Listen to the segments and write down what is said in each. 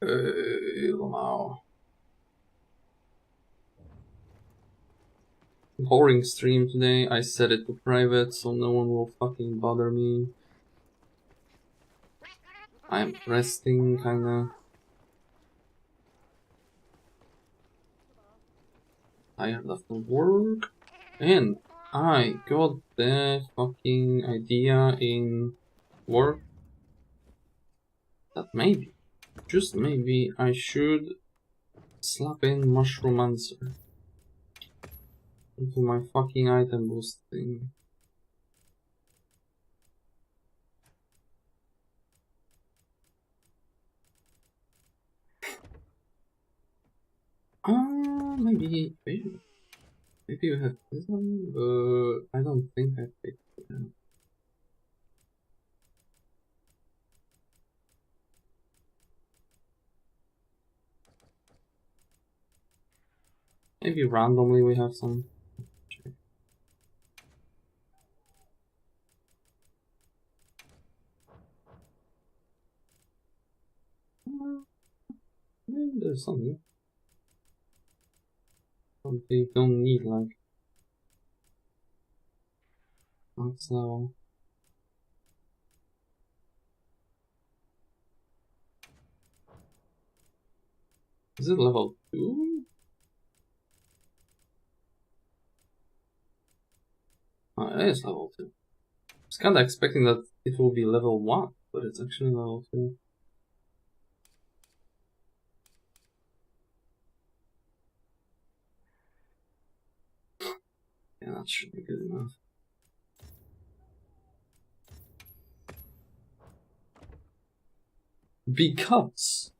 Wow. Boring stream today. I set it to private so no one will fucking bother me. I'm resting kinda. Tired after work. And I got the fucking idea in work that maybe, just maybe, I should slap in Mushroom Answer into my fucking item boost thing. Maybe you have this one, but I don't think I picked it. Maybe randomly we have some. Maybe there's something. They don't need like max level. Is it level 2? Oh, it is level 2. I was kinda expecting that it will be level 1, but it's actually level 2. Yeah, that should be good enough. Because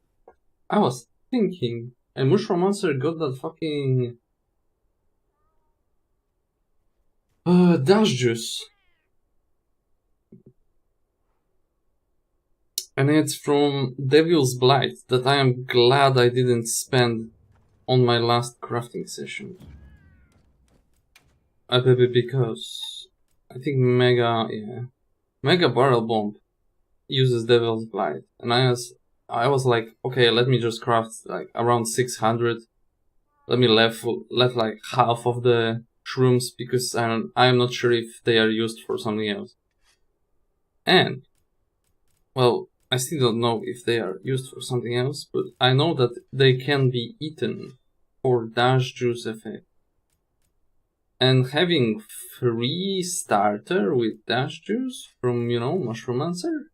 I was thinking, and Mushroom Monster got that fucking dash juice. And it's from Devil's Blight that I am glad I didn't spend on my last crafting session. Because I think Mega Barrel Bomb uses Devil's Blight, and I was like, okay, let me just craft like around 600. Let me left like half of the shrooms because I'm not sure if they are used for something else. And well, I still don't know if they are used for something else, but I know that they can be eaten for dash juice effect. And having free starter with dash juice from, Mushroom Answer,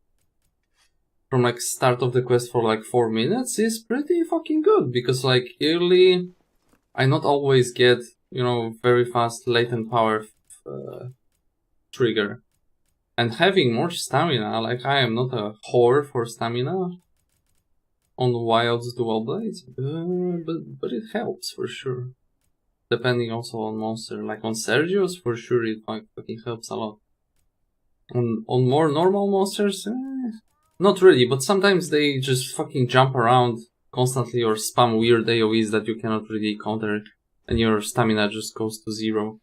from like start of the quest for like 4 minutes is pretty fucking good, because like early I not always get, very fast latent power trigger. And having more stamina, like I am not a whore for stamina on Wild's dual blades, but it helps for sure. Depending also on monster, like on Sergio's, for sure it fucking helps a lot. On more normal monsters, not really, but sometimes they just fucking jump around constantly or spam weird AoEs that you cannot really counter, and your stamina just goes to 0.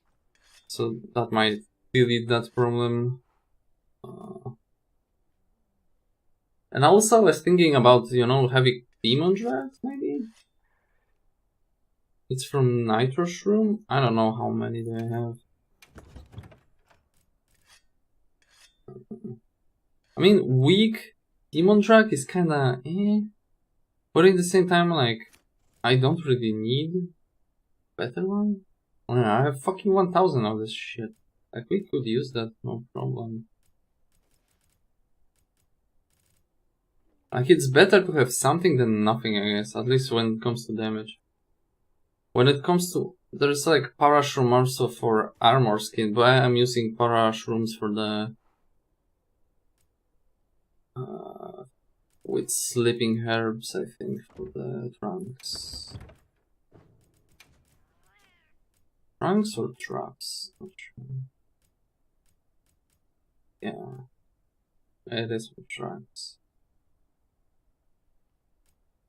So that might delete that problem. And also I was thinking about, having Demon Draft, maybe? It's from Nitro Shroom? I don't know how many do I have. I mean, weak Demon Drag is kinda but at the same time, like, I don't really need better one. I have fucking 1000 of this shit. Like, we could use that, no problem. Like, it's better to have something than nothing, I guess, at least when it comes to damage. When it comes to, there's like Parashroom also for armor skin, but I am using Parashrooms for the with sleeping herbs, I think, for the trunks. Trunks or traps? Not sure. Yeah, it is for trunks.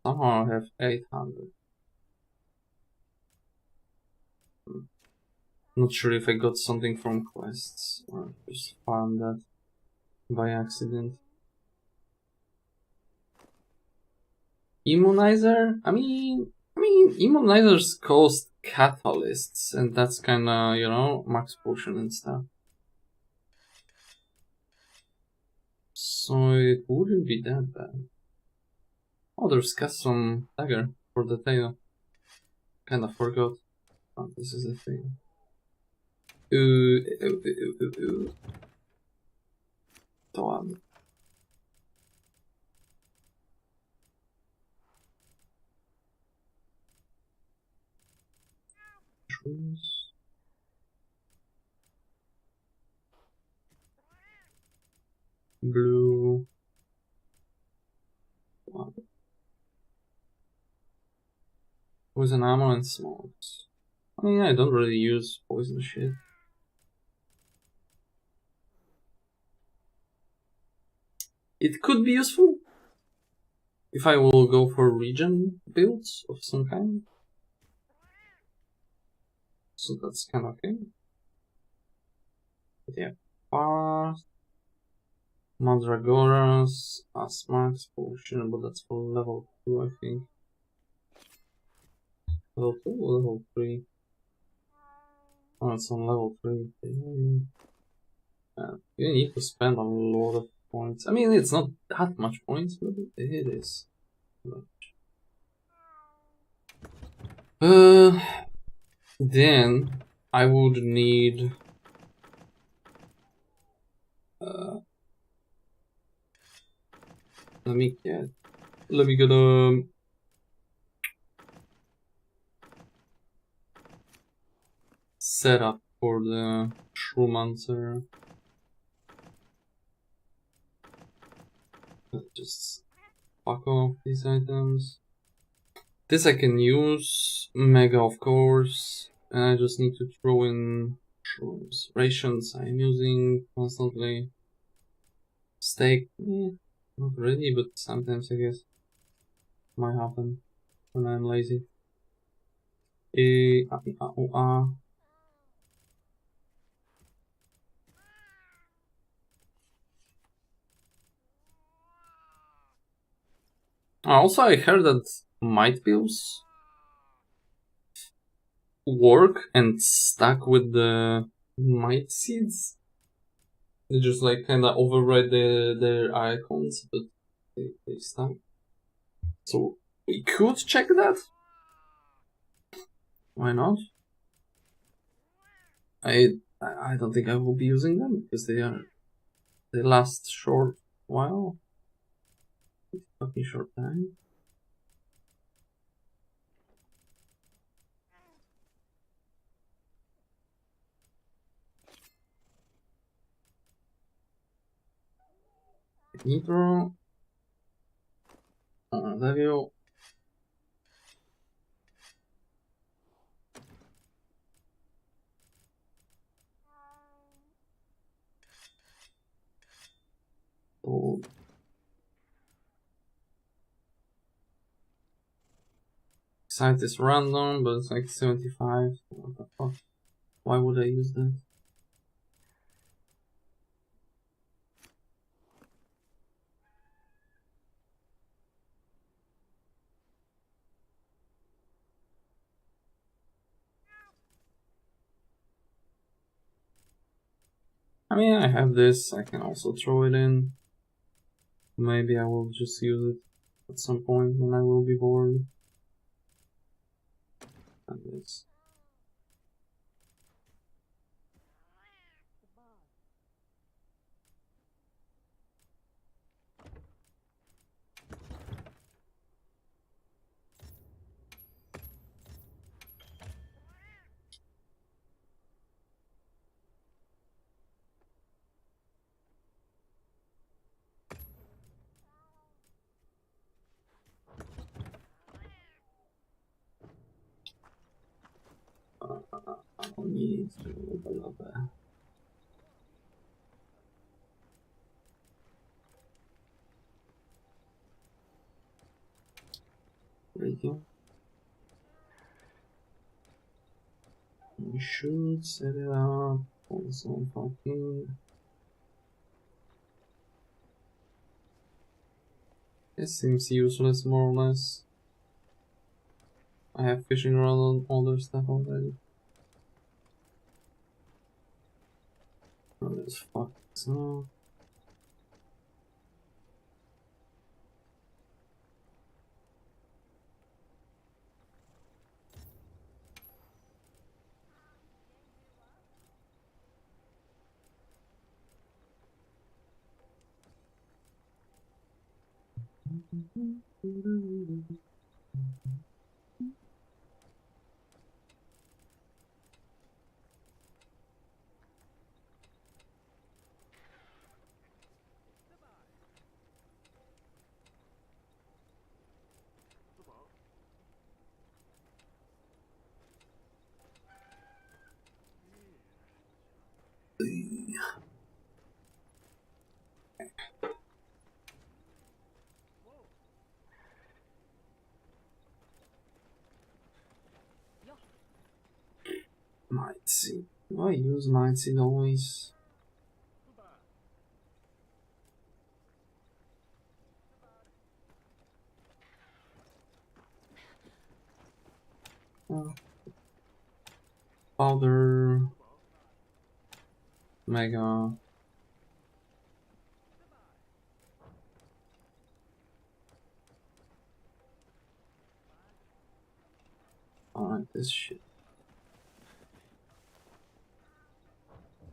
Somehow I have 800. Not sure if I got something from quests or just found that by accident. Immunizer? I mean, immunizers cost catalysts, and that's kinda, you know, max potion and stuff. So it wouldn't be that bad. Oh, there's custom dagger for the tail. Kinda forgot. Oh, this is the thing. To ładnie. Shoes. Blue. Poison ammo and smokes. I mean, I don't really use poison shit. It could be useful if I will go for regen builds of some kind. So that's kind of okay. But yeah, fast. Mandragoras, Asmax potion, but that's for level 2, I think. Level 2 or level 3? Oh, it's on level 3. You need to spend a lot of points. I mean, it's not that much points, but it is. Then I would need let me get a setup for the Shroomancer. Just fuck off these items. This I can use, Mega of course, and I just need to throw in shrooms. Rations I'm using constantly. Steak, not really, but sometimes I guess might happen when I'm lazy. Also, I heard that might pills work and stack with the might seeds. They just like kinda override their icons, but they stack. So we could check that. Why not? I don't think I will be using them because they last short while. Fucking short time. Nitro. Devil. Oh. Site is random, but it's like 75. What the fuck? Why would I use that? I mean, I have this, I can also throw it in. Maybe I will just use it at some point when I will be bored. And this. I don't need to develop that. Radio. We should set it up on some fucking. It seems useless more or less. I have fishing rod on all their stuff already. Oh, this fuck. So. Might see. I use might see always. Powder. Mega. Alright, this shit.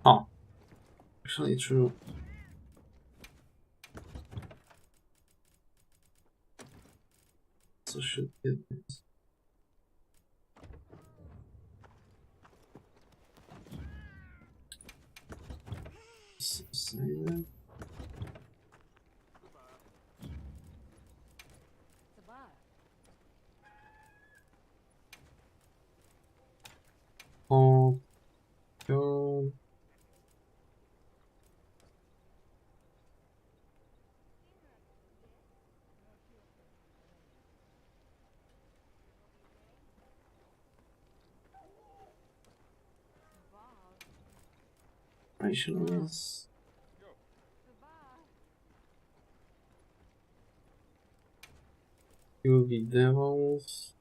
Oh. Actually true. So should get this. Save it. Oh, go. Rationalize. UV devils.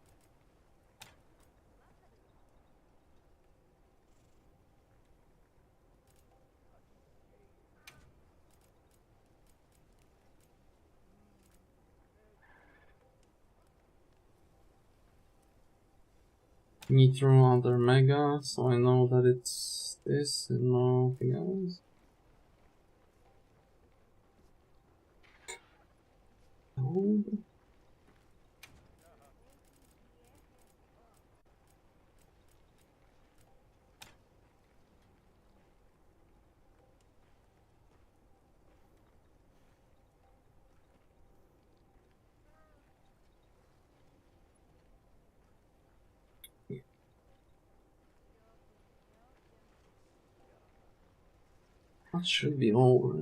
Nitro under mega, so I know that it's this and nothing else. Gold. That should be over.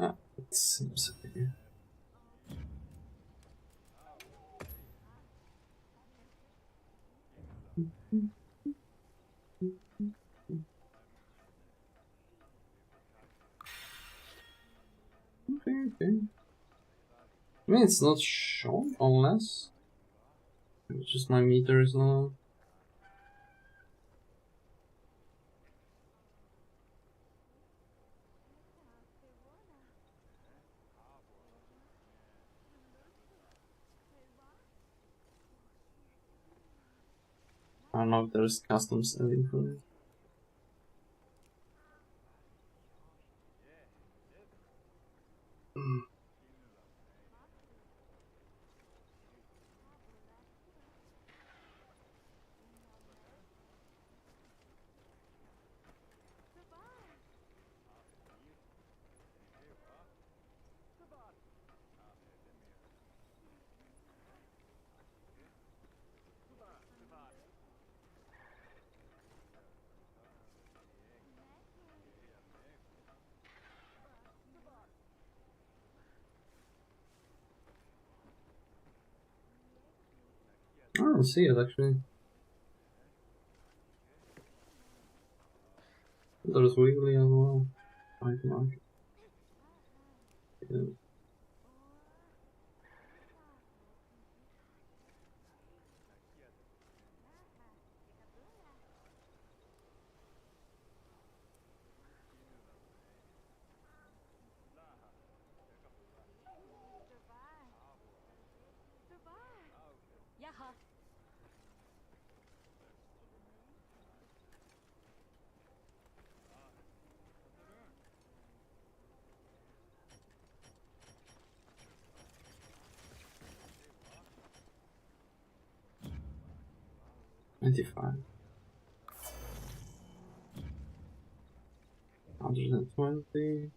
Ah, it seems okay. Okay. I mean, it's not shown unless it's just my meter is not. I don't know if there's custom setting for it. I don't see it actually. There's Wiggly as well. White market. Yeah. Yaha. 95. 120.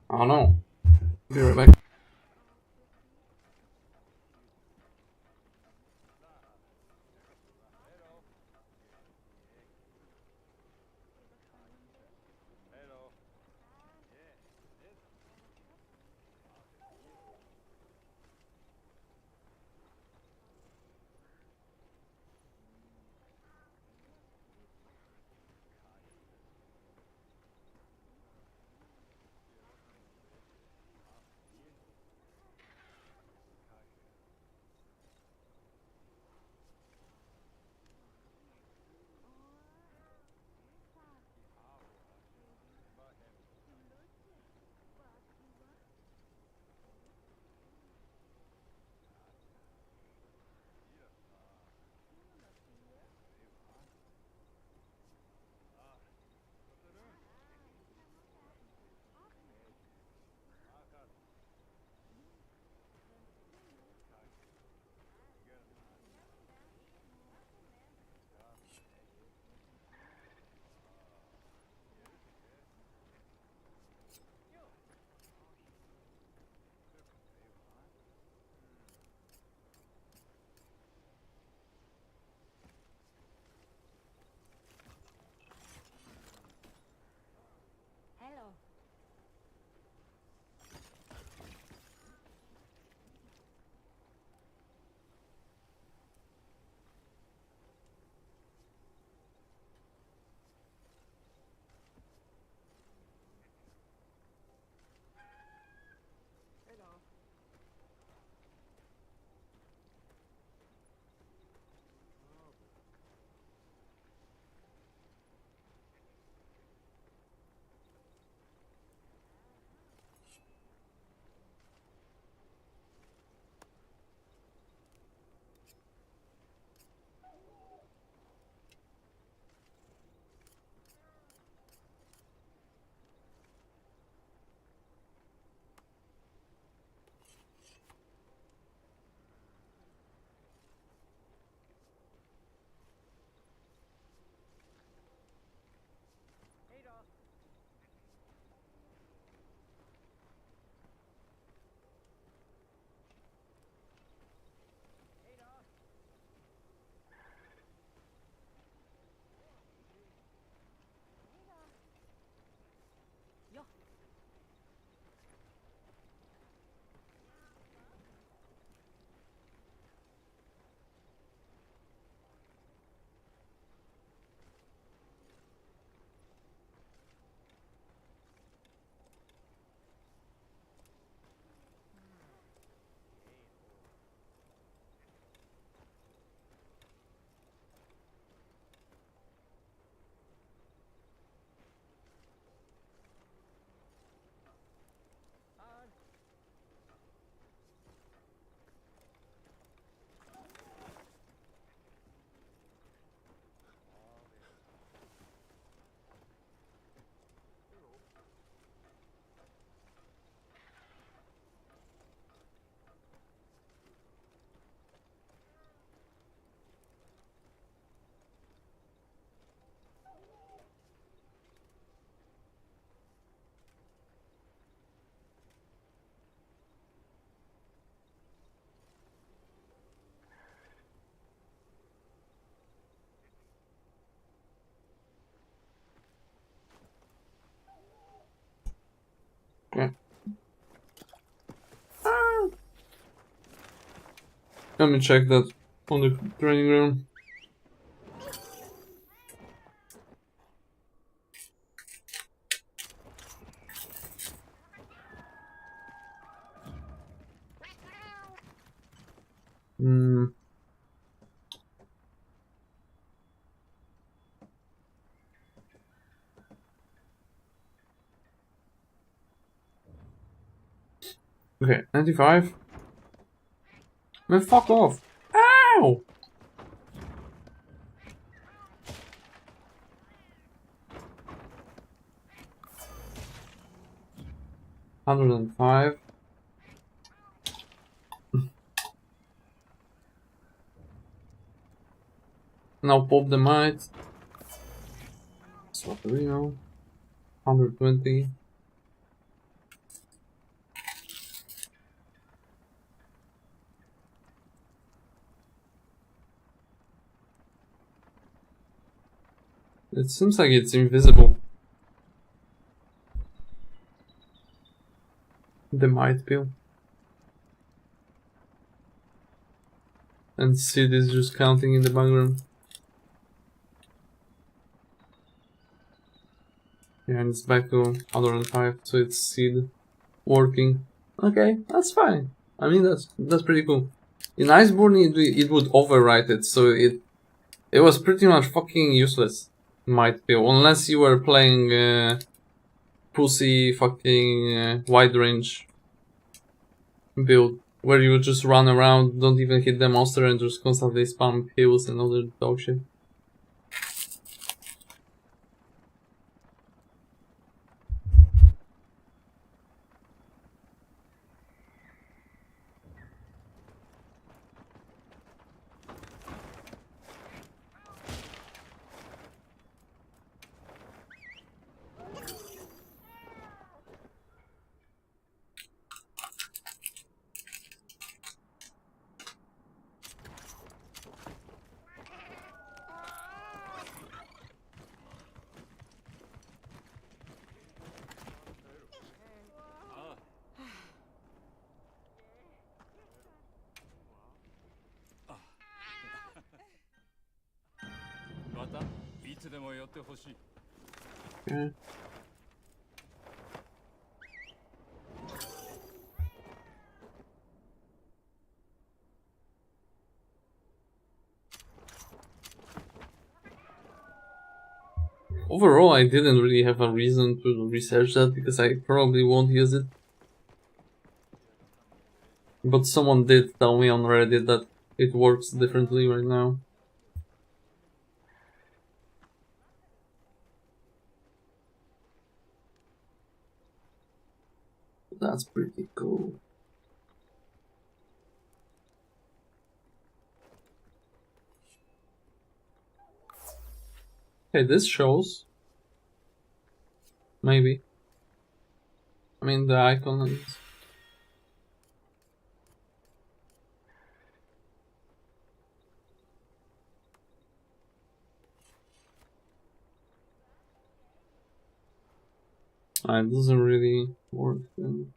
I don't know. Be right back. Hello. Yo. Okay. Let me check that on the training room. Okay, 95. Man, fuck off. Ow! $105. Now pop the might. Swap the Reno. 120. It seems like it's invisible. The might pill. And Sid is just counting in the background. Yeah, and it's back to 105, so it's Sid working. Okay, that's fine. I mean, that's pretty cool. In Iceborne, it would overwrite it, so it was pretty much fucking useless. Might be, unless you were playing pussy fucking wide range build, where you just run around, don't even hit the monster, and just constantly spam heals and other dog shit. Okay. Overall, I didn't really have a reason to research that because I probably won't use it. But someone did tell me on Reddit that it works differently right now. That's pretty cool. Okay, this shows. Maybe. I mean, the icon is... it doesn't really work then.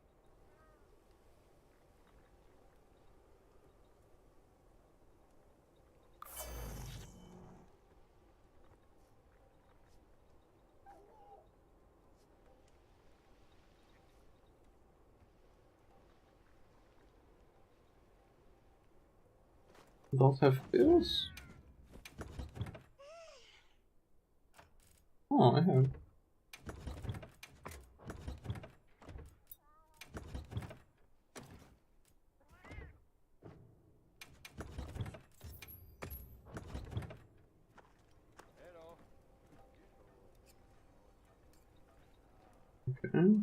Don't have pills? Oh, I have. Okay.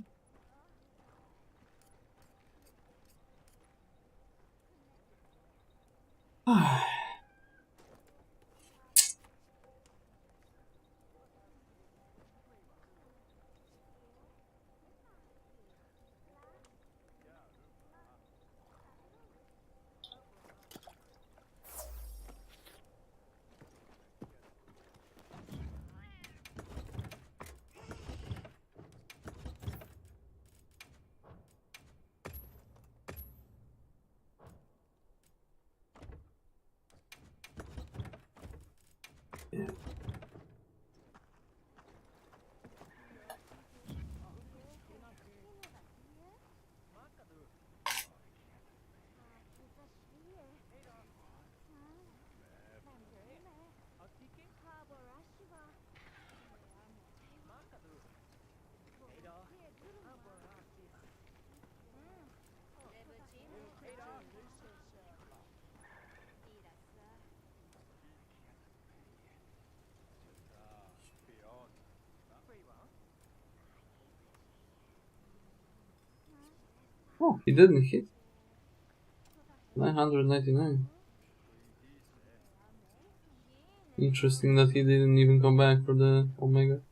Yeah. Oh, he didn't hit. 999. Interesting that he didn't even come back for the Omega.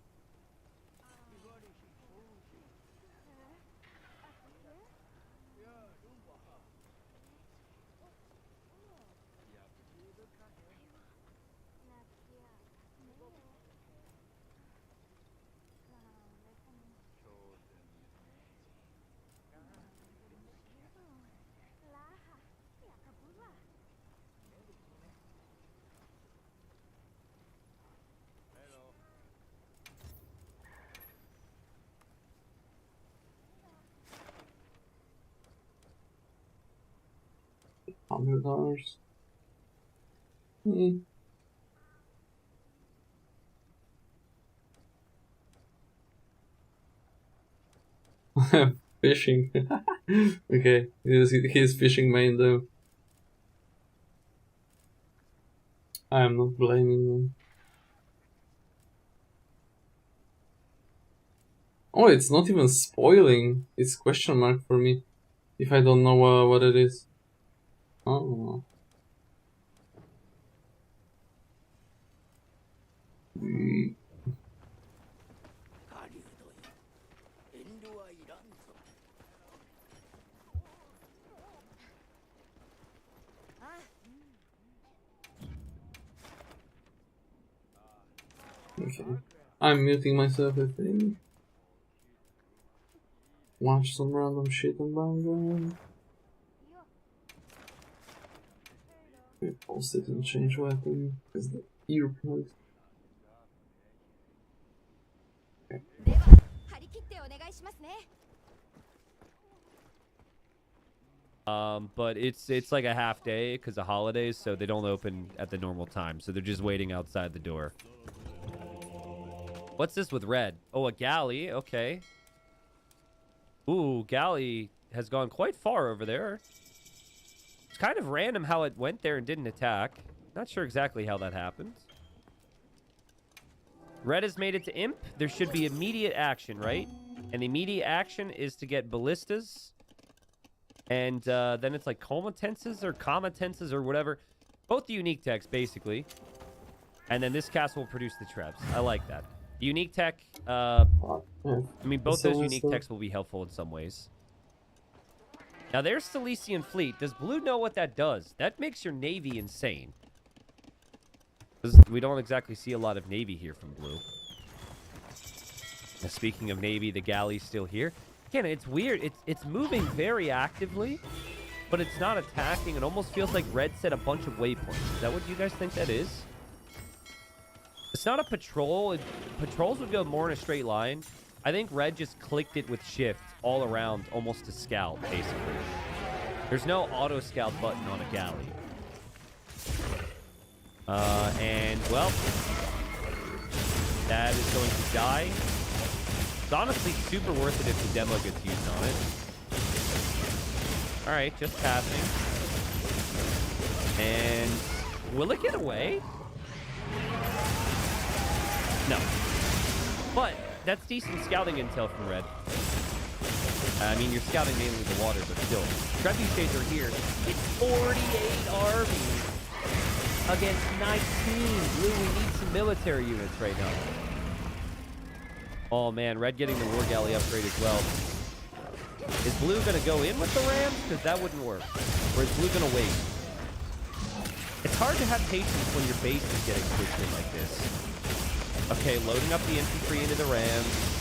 $100. Fishing. Okay, he's fishing main though. I am not blaming him. Oh, it's not even spoiling. It's question mark for me. If I don't know what it is. Oh. Okay. I'm muting myself, I think. Watch some random shit on background. Okay, pause it and change weapon because the earplugs. Okay. But it's like a half day because of holidays, so they don't open at the normal time. So they're just waiting outside the door. What's this with red? Oh, a galley. Okay. Ooh, galley has gone quite far over there. It's kind of random how it went there and didn't attack. Not sure exactly how that happened. Red has made it to imp. There should be immediate action, right? And the immediate action is to get ballistas. And then it's like comatenses or comitenses or whatever. Both the unique techs, basically. And then this cast will produce the traps. I like that. The unique tech, I mean, both those unique techs will be helpful in some ways. Now, there's Silesian Fleet. Does Blue know what that does? That makes your Navy insane. Because we don't exactly see a lot of Navy here from Blue. Now, speaking of Navy, the galley's still here. Again, it's weird. It's moving very actively, but it's not attacking. It almost feels like Red set a bunch of waypoints. Is that what you guys think that is? It's not a patrol. Patrols would go more in a straight line. I think Red just clicked it with shift all around, almost to scout, basically. There's no auto scout button on a galley. And, well, that is going to die. It's honestly super worth it if the demo gets used on it. Alright, just passing. And will it get away? No. But that's decent scouting intel from Red. I mean, you're scouting mainly the water, but still. Trebuchets are here. It's 48 armies against 19. Blue, we need some military units right now. Oh, man. Red getting the war galley upgrade as well. Is Blue going to go in with the rams? Because that wouldn't work. Or is Blue going to wait? It's hard to have patience when your base is getting pushed in like this. Okay, loading up the infantry into the rams.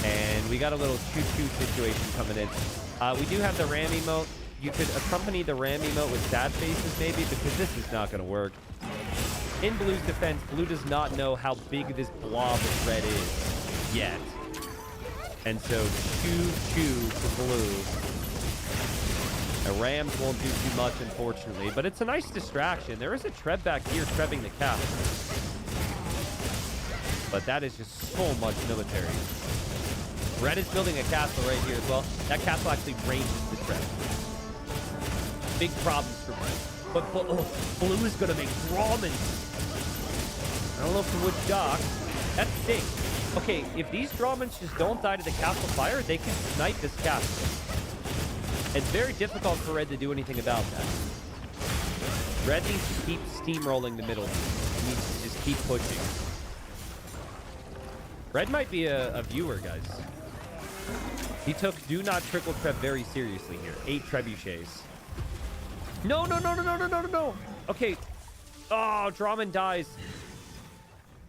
And we got a little choo-choo situation coming in. We do have the ram emote. You could accompany the ram emote with stat bases maybe, because this is not going to work. in Blue's defense, Blue does not know how big this blob of red is yet. And so choo-choo for Blue. The Rams won't do too much, unfortunately. But it's a nice distraction. There is a Treb back here trebbing the castle. But that is just so much military. Red is building a castle right here as well. That castle actually ranges the Treb. Big problems for Blue. But Blue is going to make Drawman. I don't know from which dock. That's sick. Okay, if these Drawmans just don't die to the castle fire, they can snipe this castle. It's very difficult for Red to do anything about that. Red needs to keep steamrolling the middle. He needs to just keep pushing. Red might be a viewer, guys. He took Do Not Trickle Treb very seriously here. 8 trebuchets. No. Okay. Oh, Drawman dies.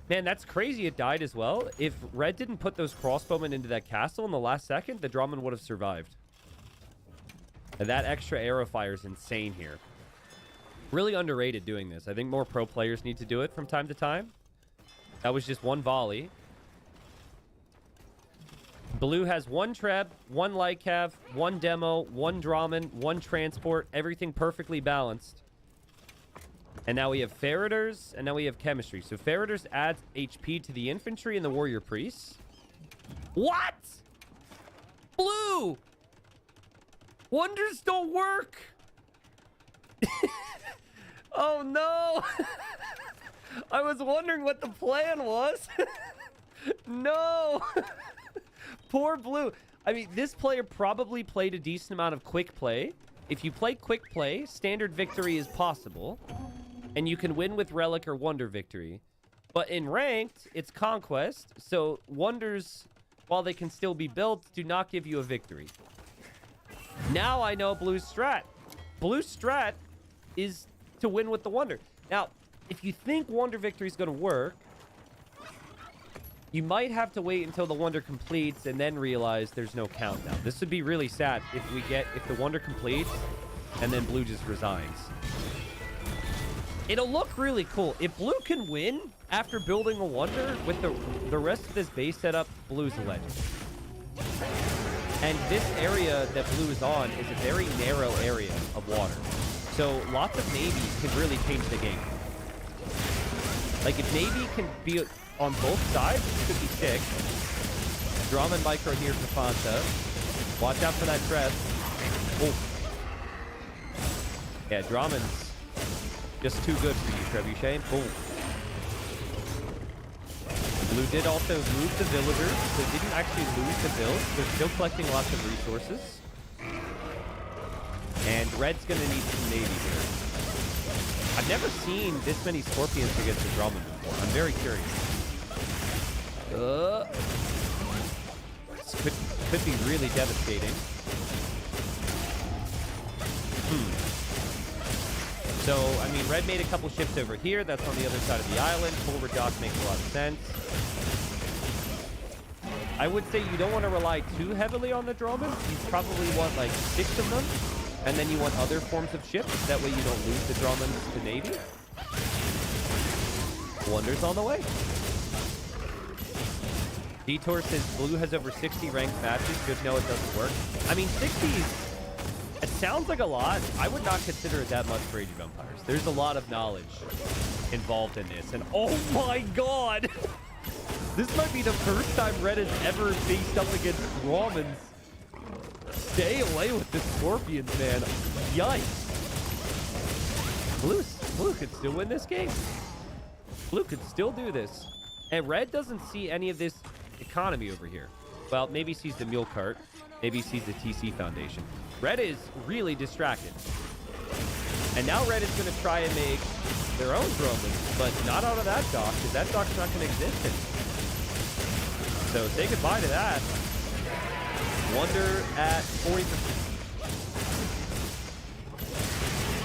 Man, that's crazy it died as well. If Red didn't put those crossbowmen into that castle in the last second, the Drawman would have survived. And that extra arrow fire is insane here. Really underrated doing this. I think more pro players need to do it from time to time. That was just one volley. Blue has 1 Treb, 1 Lycav, 1 Demo, 1 Drawman, 1 Transport. Everything perfectly balanced. And now we have Feriders, and now we have Chemistry. So Feriders adds HP to the infantry and the Warrior Priests. What? Blue! Wonders don't work! Oh no! I was wondering what the plan was. No! Poor Blue. I mean, this player probably played a decent amount of quick play. If you play quick play, standard victory is possible. And you can win with Relic or Wonder victory. But in ranked, it's Conquest. So Wonders, while they can still be built, do not give you a victory. Now I know Blue's strat. Blue's strat is to win with the Wonder. Now, if you think Wonder victory is going to work, you might have to wait until the Wonder completes and then realize there's no countdown. This would be really sad if the Wonder completes and then Blue just resigns. It'll look really cool. If Blue can win after building a Wonder with the rest of this base setup, Blue's a legend. And this area that Blue is on is a very narrow area of water. So lots of navies can really change the game. Like if Navy can be on both sides, it could be sick. Drawman micro here for Fanta. Watch out for that dress. Oh. Yeah, Drawman's just too good for you, Trebuchet. Boom. Blue did also move the villagers, so didn't actually lose the build. They're still collecting lots of resources. And Red's going to need some Navy here. I've never seen this many Scorpions against the Drawman before. I'm very curious. This could be really devastating. So, I mean, Red made a couple shifts over here. That's on the other side of the island. Forward dock makes a lot of sense. I would say you don't want to rely too heavily on the Drawman. You probably want like 6 of them. And then you want other forms of ships. That way you don't lose the Drawmans to Navy. Wonders on the way. Detour says Blue has over 60 ranked matches. Good to know it doesn't work. I mean, 60 it sounds like a lot. I would not consider it that much for Age of Empires. There's a lot of knowledge involved in this. And oh my god! This might be the first time Red has ever faced up against Drawmans. Stay away with the Scorpions, man. Yikes. Blue could still win this game. Blue could still do this. And Red doesn't see any of this economy over here. Well, maybe sees the mule cart. Maybe sees the TC Foundation. Red is really distracted. And now Red is going to try and make their own Romans, but not out of that dock, because that dock's not going to exist anymore. So say goodbye to that. Wonder at 40%.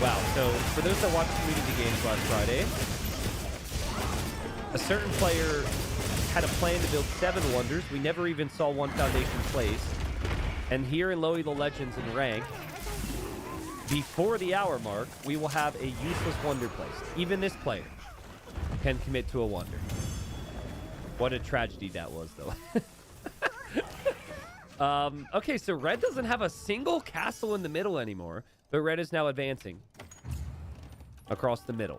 Wow, so for those that watched community games last Friday, a certain player had a plan to build 7 Wonders. We never even saw one Foundation placed. And here in Lowy the Legends in rank, before the hour mark, we will have a useless Wonder placed. Even this player. can commit to a wonder. What a tragedy that was, though. Okay, so red doesn't have a single castle in the middle anymore, but red is now advancing across the middle.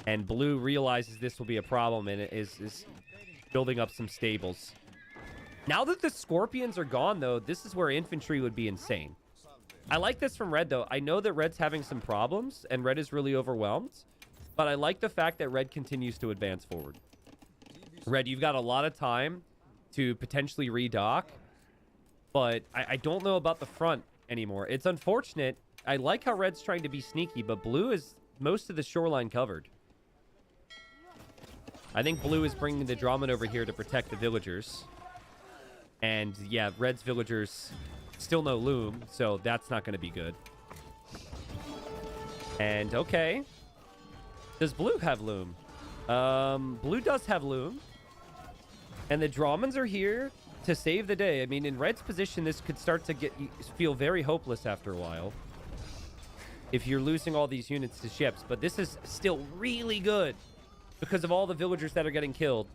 And blue realizes this will be a problem and is building up some stables. Now that the scorpions are gone, though, this is where infantry would be insane. I like this from red, though. I know that red's having some problems, and red is really overwhelmed. But I like the fact that red continues to advance forward. Red, you've got a lot of time to potentially redock. But I don't know about the front anymore. It's unfortunate. I like how red's trying to be sneaky, but blue is most of the shoreline covered. I think blue is bringing the Drammen over here to protect the villagers. And, yeah, red's villagers still no loom, so that's not going to be good. And, okay. Does blue have loom? Blue does have loom. And the Drammens are here to save the day. I mean, in red's position, this could start to feel very hopeless after a while. If you're losing all these units to ships. But this is still really good because of all the villagers that are getting killed.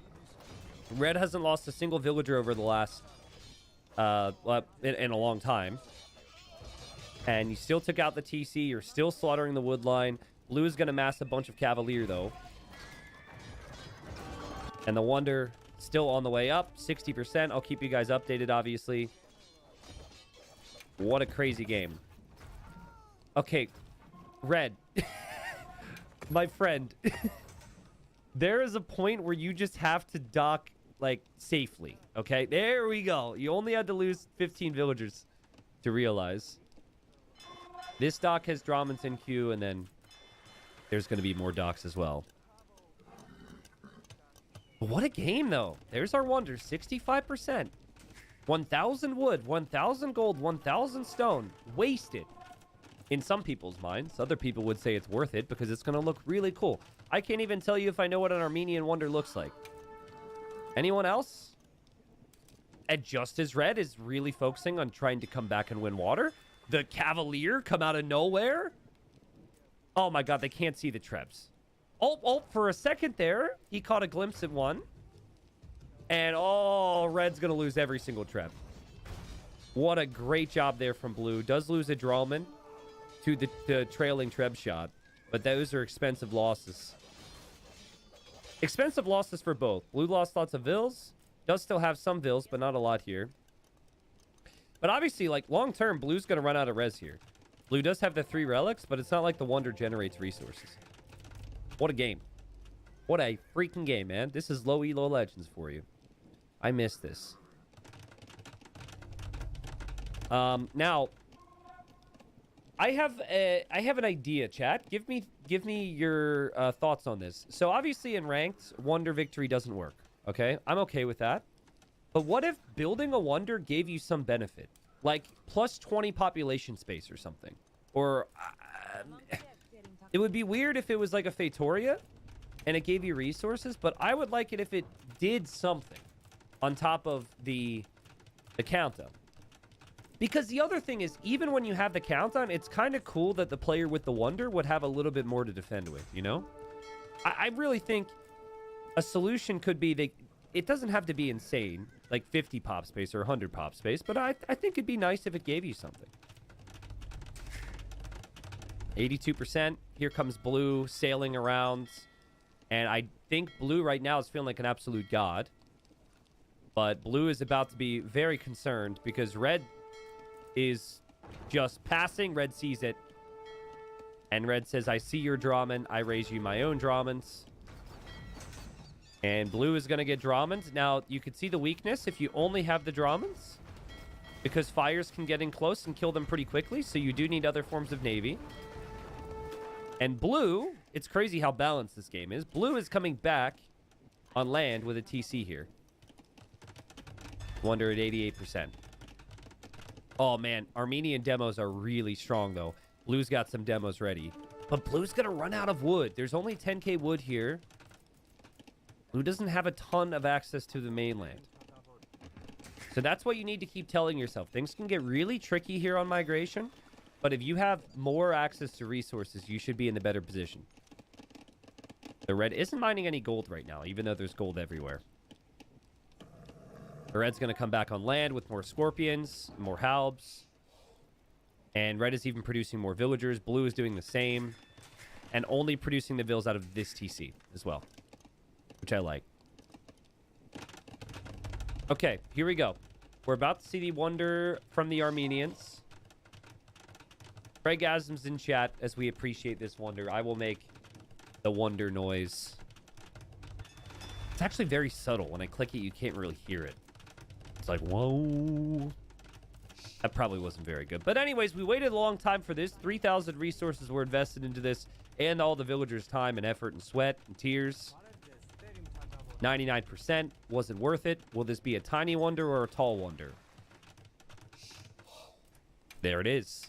Red hasn't lost a single villager over the last... in a long time. And you still took out the TC. You're still slaughtering the wood line. Blue is going to mass a bunch of Cavalier, though. And the Wonder still on the way up. 60%. I'll keep you guys updated, obviously. What a crazy game. Okay. Red. My friend. There is a point where you just have to dock, like, safely. Okay? There we go. You only had to lose 15 villagers to realize. This dock has Drammens in queue, and then there's going to be more docks as well. What a game, though. There's our wonder. 65%. 1,000 wood, 1,000 gold, 1,000 stone. Wasted. In some people's minds. Other people would say it's worth it because it's going to look really cool. I can't even tell you if I know what an Armenian wonder looks like. Anyone else? And just as red is really focusing on trying to come back and win water. The Cavalier come out of nowhere. Oh my god, they can't see the Trebs. Oh, for a second there, he caught a glimpse at one. And oh, red's going to lose every single Treb. What a great job there from blue. Does lose a Drawman to the trailing Treb shot. But those are expensive losses. Expensive losses for both. Blue lost lots of vills. Does still have some vills, but not a lot here. But obviously, like, long-term, blue's going to run out of res here. Blue does have the 3 relics, but it's not like the wonder generates resources. What a game. What a freaking game, man. This is low elo legends for you. I miss this. Now, I have an idea, chat. Give me your thoughts on this. So obviously in ranked, wonder victory doesn't work. Okay, I'm okay with that. But what if building a wonder gave you some benefit, like plus 20 population space or something? Or it would be weird if it was like a Fatoria and it gave you resources, but I would like it if it did something on top of the countdown. Because the other thing is, even when you have the countdown, it's kind of cool that the player with the wonder would have a little bit more to defend with, you know? I really think a solution could be it doesn't have to be insane, like 50 pop space or 100 pop space, but I think it'd be nice if it gave you something. 82%. Here comes blue sailing around. And I think blue right now is feeling like an absolute god. But blue is about to be very concerned because red is just passing. Red sees it. And red says, I see your Drawman. I raise you my own Drawmans. And blue is going to get Drawmans. Now, you can see the weakness if you only have the Drawmans. Because fires can get in close and kill them pretty quickly. So you do need other forms of navy. And blue, it's crazy how balanced this game is. Blue is coming back on land with a TC here. Wonder at 88%. Oh, man. Armenian demos are really strong, though. Blue's got some demos ready. But blue's going to run out of wood. There's only 10k wood here. Blue doesn't have a ton of access to the mainland. So that's what you need to keep telling yourself. Things can get really tricky here on migration. But if you have more access to resources, you should be in the better position. The red isn't mining any gold right now, even though there's gold everywhere. The red's going to come back on land with more scorpions, more halbs. And red is even producing more villagers. Blue is doing the same. And only producing the vills out of this TC as well, which I like. Okay, here we go. We're about to see the wonder from the Armenians. Fregasms in chat as we appreciate this wonder. I will make the wonder noise. It's actually very subtle. When I click it, you can't really hear it. It's like, whoa. That probably wasn't very good. But anyways, we waited a long time for this. 3,000 resources were invested into this. And all the villagers' time and effort and sweat and tears. 99% wasn't worth it. Will this be a tiny wonder or a tall wonder? There it is.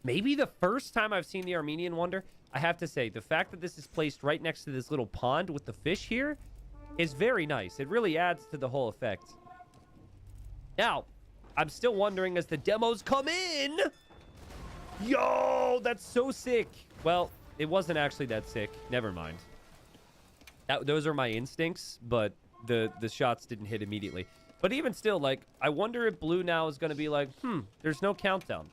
Maybe the first time I've seen the Armenian wonder. I have to say, the fact that this is placed right next to this little pond with the fish here is very nice. It really adds to the whole effect. Now, I'm still wondering as the demos come in. Yo, that's so sick. Well, it wasn't actually that sick. Never mind. Those are my instincts, but the shots didn't hit immediately. But even still, like, I wonder if blue now is going to be like, there's no countdown.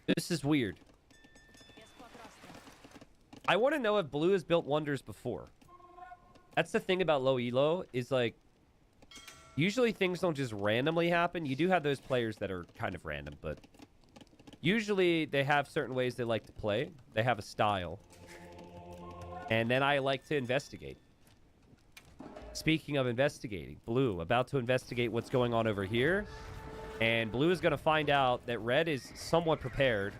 This is weird. I want to know if blue has built wonders before. That's the thing about low elo, is like, usually things don't just randomly happen. You do have those players that are kind of random, but usually they have certain ways they like to play. They have a style. And then I like to investigate. Speaking of investigating, blue about to investigate what's going on over here. And blue is going to find out that red is somewhat prepared.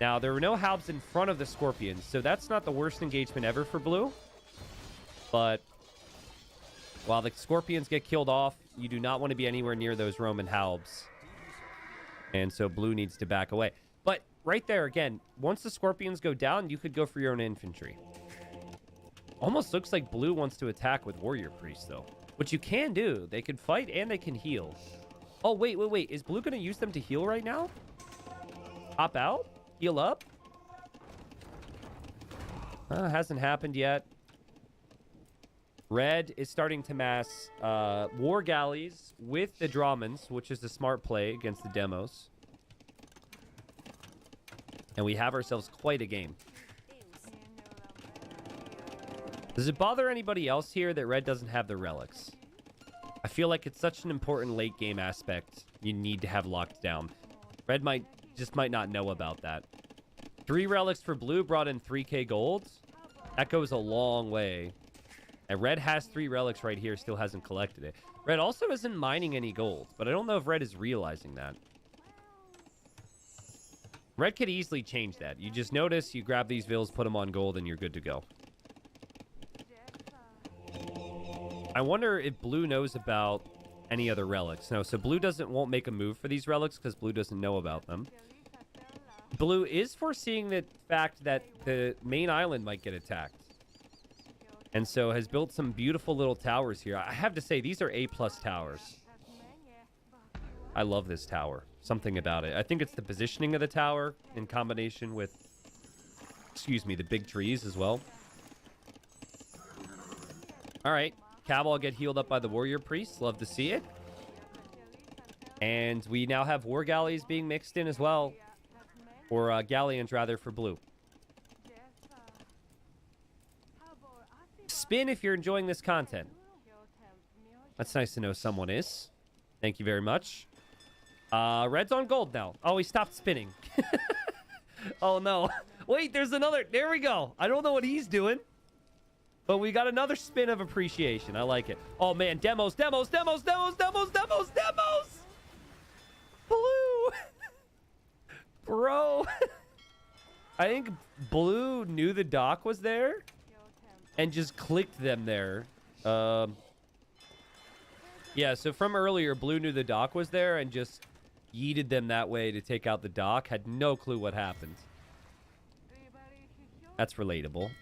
Now, there were no halbs in front of the scorpions, so that's not the worst engagement ever for blue. But while the scorpions get killed off, you do not want to be anywhere near those Roman halbs. And so blue needs to back away. But right there, again, once the scorpions go down, you could go for your own infantry. Almost looks like blue wants to attack with warrior priest, though. Which you can do. They can fight and they can heal. Oh, wait. Is blue going to use them to heal right now? Hop out? Heal up? Hasn't happened yet. Red is starting to mass war galleys with the Dramans, which is a smart play against the demos. And we have ourselves quite a game. Does it bother anybody else here that red doesn't have the relics? I feel like it's such an important late game aspect you need to have locked down. Red might not know about that. 3 relics for blue brought in 3k gold. That goes a long way. And red has 3 relics right here, still hasn't collected it. Red also isn't mining any gold, but I don't know if red is realizing that. Red could easily change that. You just notice, you grab these vills, put them on gold, and you're good to go. I wonder if blue knows about any other relics. No, so blue won't make a move for these relics because blue doesn't know about them. Blue is foreseeing the fact that the main island might get attacked. And so has built some beautiful little towers here. I have to say, these are A+ towers. I love this tower. Something about it. I think it's the positioning of the tower in combination with, the big trees as well. All right. Cabal get healed up by the warrior priest. Love to see it. And we now have war galleys being mixed in as well. Or galleons, rather, for blue. Spin if you're enjoying this content. That's nice to know someone is. Thank you very much. Red's on gold now. Oh, he stopped spinning. Oh, no. Wait, there's another. There we go. I don't know what he's doing. But we got another spin of appreciation. I like it. Oh, man. Demos. Blue. Bro. I think blue knew the dock was there and just clicked them there. Yeah, so from earlier, blue knew the dock was there and just yeeted them that way to take out the dock. Had no clue what happened. That's relatable.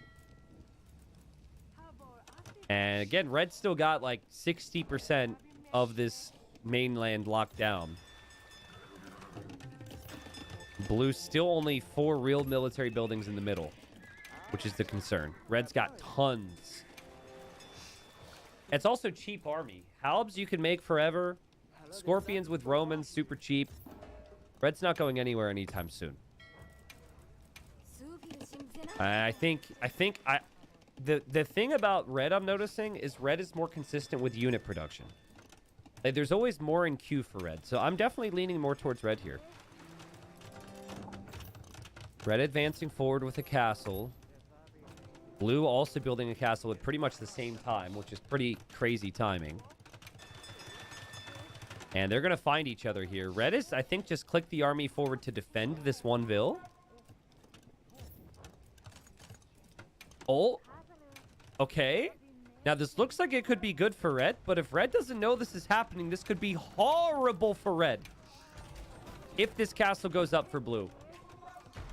And again, red still got like 60% of this mainland locked down. Blue still only 4 real military buildings in the middle. which is the concern. Red's got tons. It's also cheap army. Halbs you can make forever. Scorpions with Romans, super cheap. Red's not going anywhere anytime soon. The thing about Red I'm noticing is Red is more consistent with unit production. Like, there's always more in queue for Red. So I'm definitely leaning more towards Red here. Red advancing forward with a castle. Blue also building a castle at pretty much the same time, which is pretty crazy timing. And they're going to find each other here. Red is, I think, just click the army forward to defend this one ville. Oh. Okay. Now, this looks like it could be good for Red, but if Red doesn't know this is happening, this could be horrible for Red. If this castle goes up for Blue.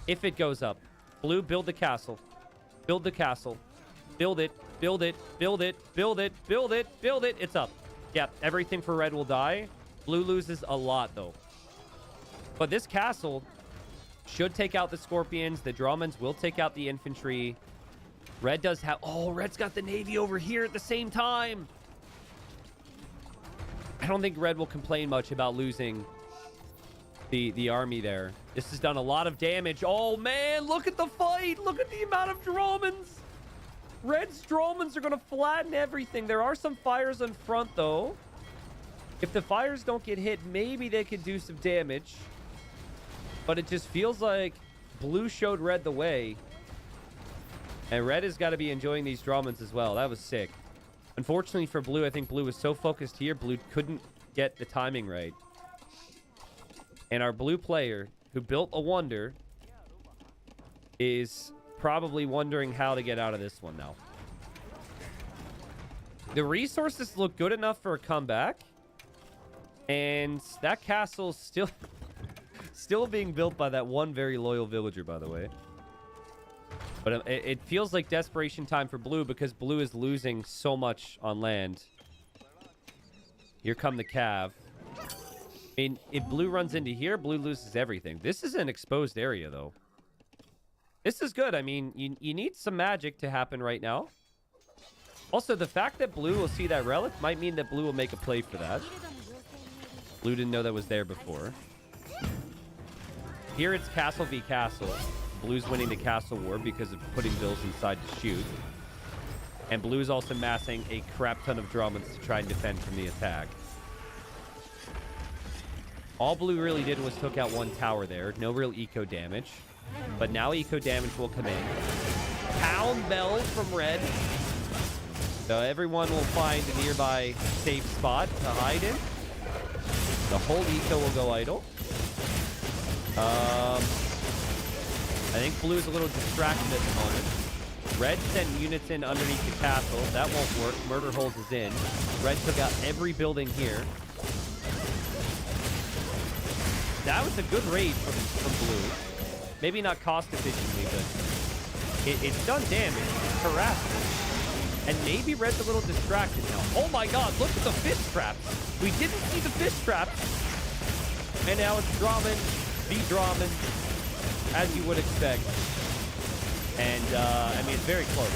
If it goes up. Blue, build the castle. Build the castle. Build it. Build it. Build it. Build it. Build it. Build it. It's up. Yep, everything for Red will die. Blue loses a lot, though. But this castle should take out the Scorpions. The Drummons will take out the infantry. Red does have... Oh, Red's got the Navy over here at the same time. I don't think Red will complain much about losing the army there. This has done a lot of damage. Oh, man, look at the fight. Look at the amount of Drummons. Red's Drummons are going to flatten everything. There are some fires in front, though. If the fires don't get hit, maybe they could do some damage. But it just feels like Blue showed Red the way. And Red has got to be enjoying these Drummons as well. That was sick. Unfortunately for Blue, I think Blue was so focused here, Blue couldn't get the timing right. And our Blue player, who built a wonder, is probably wondering how to get out of this one now. The resources look good enough for a comeback. And that castle's still being built by that one very loyal villager, by the way. But it feels like desperation time for Blue because Blue is losing so much on land. Here come the Cav. I mean, if Blue runs into here, Blue loses everything. This is an exposed area, though. This is good. I mean, you need some magic to happen right now. Also, the fact that Blue will see that relic might mean that Blue will make a play for that. Blue didn't know that was there before. Here it's castle v castle. Blue's winning the castle war because of putting vills inside to shoot. And Blue's also massing a crap ton of Drummons to try and defend from the attack. All Blue really did was took out one tower there. No real eco damage. But now eco damage will come in. Pound bell from Red. So everyone will find a nearby safe spot to hide in. The whole eco will go idle. I think Blue is a little distracted at the moment. Red sent units in underneath the castle. That won't work. Murder holes is in. Red took out every building here. That was a good raid from Blue. Maybe not cost efficiently, but it's done damage. It's harassment. And maybe Red's a little distracted now. Oh my god, look at the fish traps. We didn't see the fish traps. And now it's Drummond, Drummond, as you would expect. And, I mean, it's very close.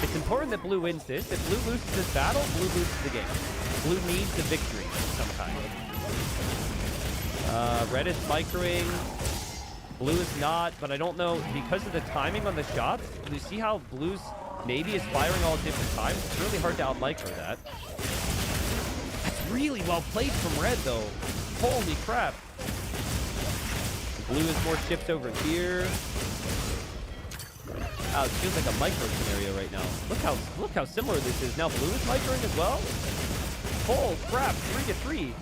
It's important that Blue wins this. If Blue loses this battle, Blue loses the game. Blue needs a victory of some kind. Red is microing. Blue is not, but I don't know. Because of the timing on the shots, you see how Blue's Navy is firing all at different times? It's really hard to out-micro that. That's really well played from Red, though. Holy crap. Blue has more ships over here. Wow, it feels like a micro scenario right now. Look how similar this is. Now Blue is microing as well? Oh crap, 3-3.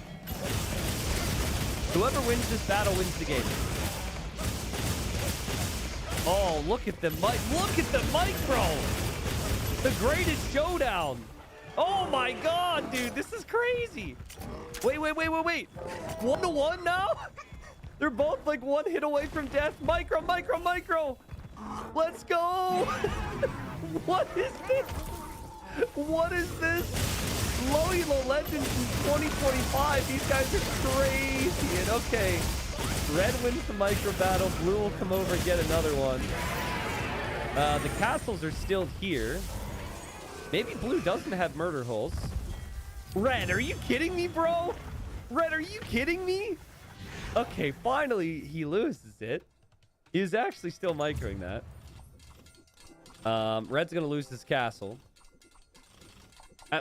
Whoever wins this battle wins the game. Oh, look at the micro! The greatest showdown! Oh my god, dude, this is crazy! Wait. 1-1 now? They're both like one hit away from death. Micro! Let's go! What is this? What is this? Low Elo Legends in 2025. These guys are crazy. And okay, Red wins the micro battle. Blue will come over and get another one. The castles are still here. Maybe blue doesn't have murder holes. Red, are you kidding me, bro? Red, are you kidding me? Okay, finally he loses it. He was actually still microing that. Red's gonna lose this castle.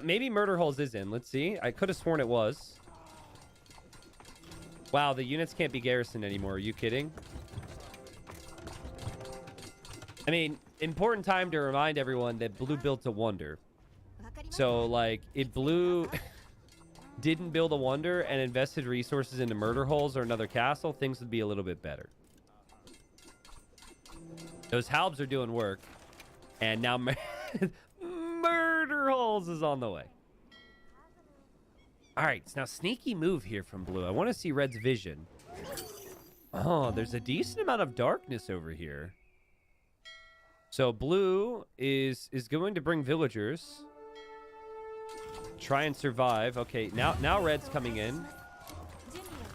Maybe murder holes is in. Let's see. I could have sworn it was. Wow, the units can't be garrisoned anymore. Are you kidding? I mean, important time to remind everyone that blue built a wonder. So, like, if blue didn't build a wonder and invested resources into murder holes or another castle, things would be a little bit better. Those halbs are doing work. And now murder holes is on the way. All right, so now sneaky move here from blue. I want to see red's vision. Oh, there's a decent amount of darkness over here. So blue is going to bring villagers. Try and survive. Okay, now red's coming in.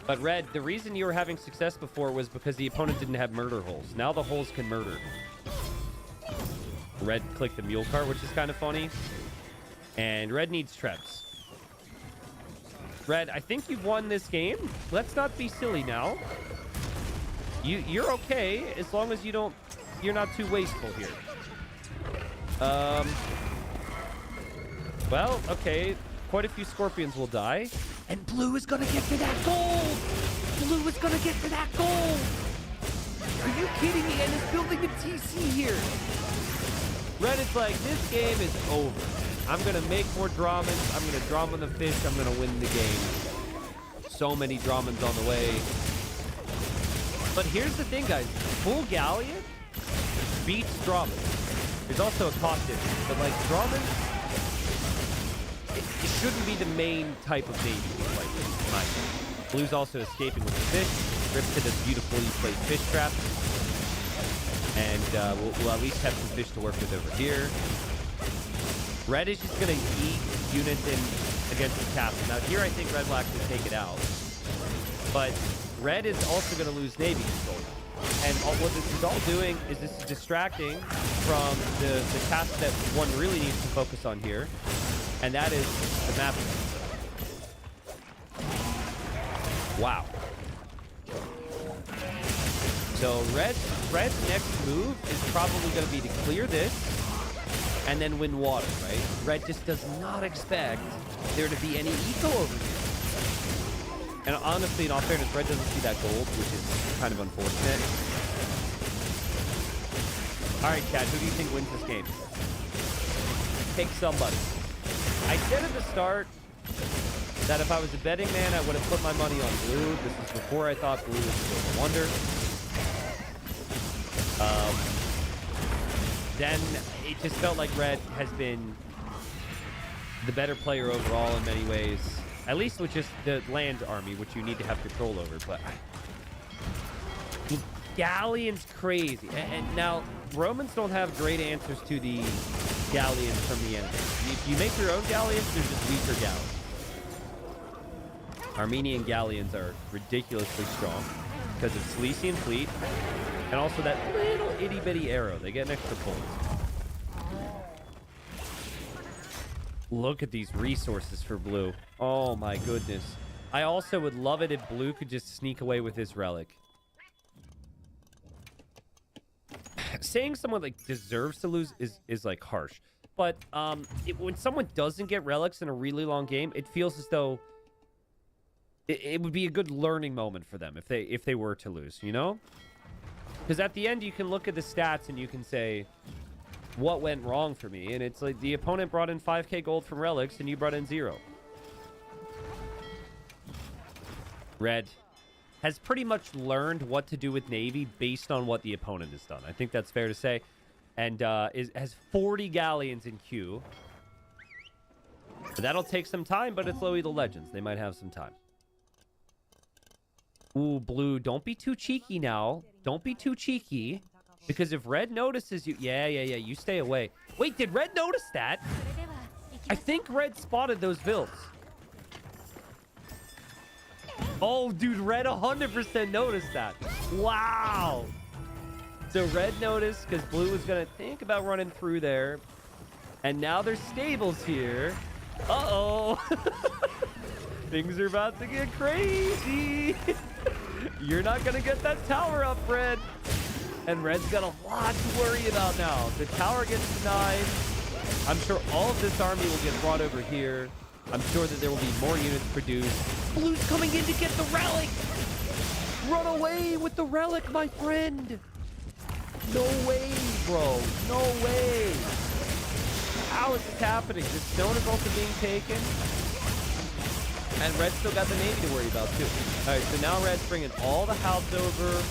But red, the reason you were having success before was because the opponent didn't have murder holes. Now the holes can murder. Red clicked the mule cart, which is kind of funny. And red needs traps. Red, I think you've won this game. Let's not be silly now. You're okay as long as you're not too wasteful here. Well, okay. Quite a few scorpions will die. And blue is gonna get to that gold! Blue is gonna get to that gold! Are you kidding me? And it's building a TC here. Red is like, this game is over. I'm gonna make more Dramens. I'm gonna Dramen the fish. I'm gonna win the game. So many Dramens on the way. But here's the thing, guys. Full Galleon beats Dramen. There's also a cost difference, but like Dramen, it shouldn't be the main type of navy like this, in my opinion. Blue's also escaping with the fish. Rips to this beautifully placed fish trap. And we'll at least have some fish to work with over here. Red is just going to eat units in against the castle. Now here I think red will actually take it out. But red is also going to lose navy control. And what this is all doing is this is distracting from the task that one really needs to focus on here. And that is the map. Wow. So red's next move is probably going to be to clear this and then win water, right? Red just does not expect there to be any eco over here. And honestly, in all fairness, red doesn't see that gold, which is kind of unfortunate. All right, Chad, who do you think wins this game? Pick somebody. I said at the start that if I was a betting man, I would have put my money on blue. This is before I thought blue was still a wonder. Then it just felt like red has been the better player overall in many ways. At least with just the land army, which you need to have control over. But Galleon's crazy. And now, Romans don't have great answers to the Galleons from the enemy. If you make your own Galleons, they're just weaker Galleons. Armenian Galleons are ridiculously strong because of Cilician fleet. And also that little itty-bitty arrow. They get an extra point. Look at these resources for blue. Oh my goodness. I also would love it if blue could just sneak away with his relic. Saying someone like deserves to lose is like harsh. But when someone doesn't get relics in a really long game, it feels as though it would be a good learning moment for them if they were to lose, you know? Because at the end, you can look at the stats and you can say, what went wrong for me? And it's like the opponent brought in 5k gold from relics and you brought in 0. Red has pretty much learned what to do with Navy based on what the opponent has done. I think that's fair to say. And has 40 galleons in queue. That'll take some time, but it's Lowy the Legends. They might have some time. Ooh, blue, don't be too cheeky now. Don't be too cheeky. Because if red notices you... Yeah, you stay away. Wait, did red notice that? I think red spotted those builds. Oh, dude, red 100% noticed that. Wow. So red noticed because blue was going to think about running through there. And now there's stables here. Uh-oh. Things are about to get crazy. You're not going to get that tower up, Red. And Red's got a lot to worry about now. The tower gets denied. I'm sure all of this army will get brought over here. I'm sure that there will be more units produced. Blue's coming in to get the relic. Run away with the relic, my friend. No way, bro. No way. How is this happening? This stone is also being taken. And Red's still got the Navy to worry about, too. All right, so now Red's bringing all the Halbs over.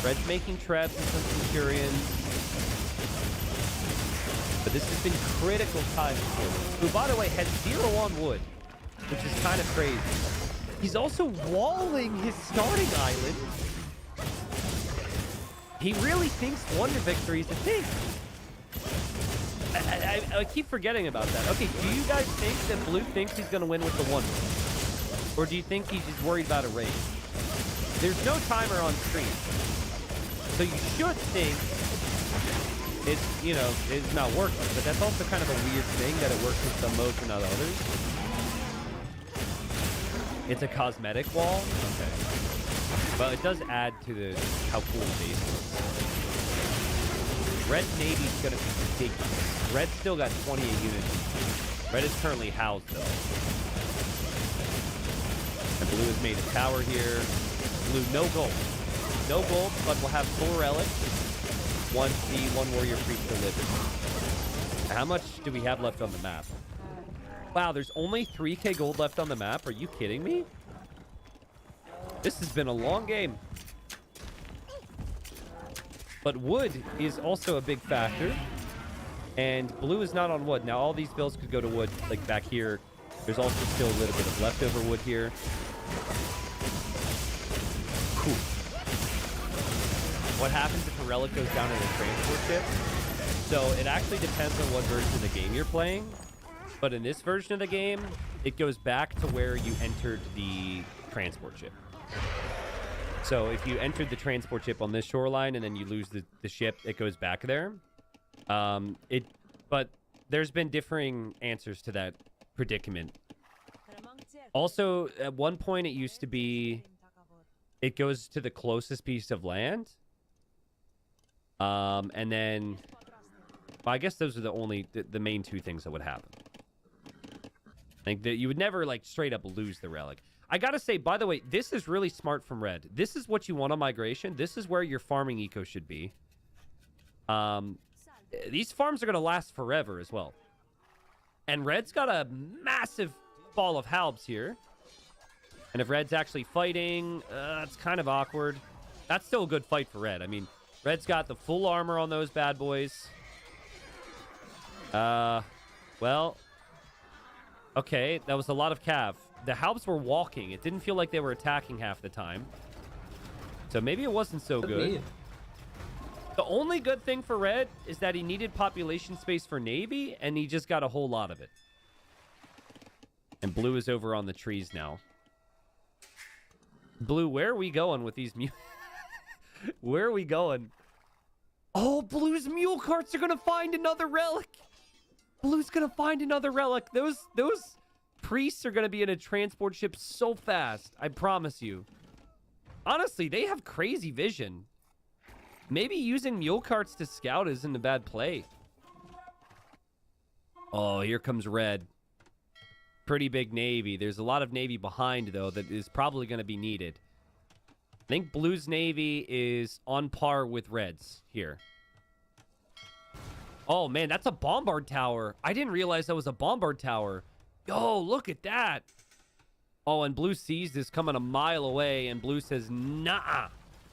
Red's making traps and some Centurions. But this has been critical time for him. Who, by the way, has 0 on wood, which is kind of crazy. He's also walling his starting island. He really thinks Wonder Victory is a thing. I keep forgetting about that. Okay, do you guys think that Blue thinks he's going to win with the Wonder? Or do you think he's just worried about a raid? There's no timer on screen. So you should think it's, you know, it's not working. But that's also kind of a weird thing that it works in some modes and not others. It's a cosmetic wall? Okay. Well, it does add to the how cool the base looks. Red Navy's going to be ridiculous. Red's still got 28 units. Red is currently housed, though. And Blue has made a tower here. Blue, no gold. No gold, but we'll have 4 relics. 1 C, 1 warrior priest delivered. How much do we have left on the map? Wow, there's only 3k gold left on the map. Are you kidding me? This has been a long game. But wood is also a big factor. And blue is not on wood. Now, all these builds could go to wood, like back here. There's also still a little bit of leftover wood here. Cool. What happens if a relic goes down in a transport ship? So it actually depends on what version of the game you're playing. But in this version of the game, it goes back to where you entered the transport ship. So if you entered the transport ship on this shoreline and then you lose the ship, it goes back there. But there's been differing answers to that predicament. Also, at one point it used to be it goes to the closest piece of land. And then, well, I guess those are the main 2 things that would happen. I think that you would never, like, straight up lose the relic. I gotta say, by the way, this is really smart from Red. This is what you want on migration. This is where your farming eco should be. These farms are gonna last forever as well. And Red's got a massive ball of Halbs here. And if Red's actually fighting, it's kind of awkward. That's still a good fight for Red. I mean, Red's got the full armor on those bad boys. Well... Okay, that was a lot of cav. The Halbs were walking. It didn't feel like they were attacking half the time. So maybe it wasn't so good. The only good thing for Red is that he needed population space for Navy, and he just got a whole lot of it. And Blue is over on the trees now. Blue, where are we going with these Where are we going? Oh, Blue's mule carts are going to find another relic. Blue's gonna find another relic. Those priests are gonna be in a transport ship so fast. I promise you. Honestly, they have crazy vision. Maybe using mule carts to scout isn't a bad play. Oh, here comes Red. Pretty big Navy. There's a lot of Navy behind, though, that is probably gonna be needed. I think Blue's Navy is on par with Red's here. Oh, man, that's a bombard tower. I didn't realize that was a bombard tower. Yo, look at that. Oh, and Blue sees this coming a mile away, and Blue says, nah,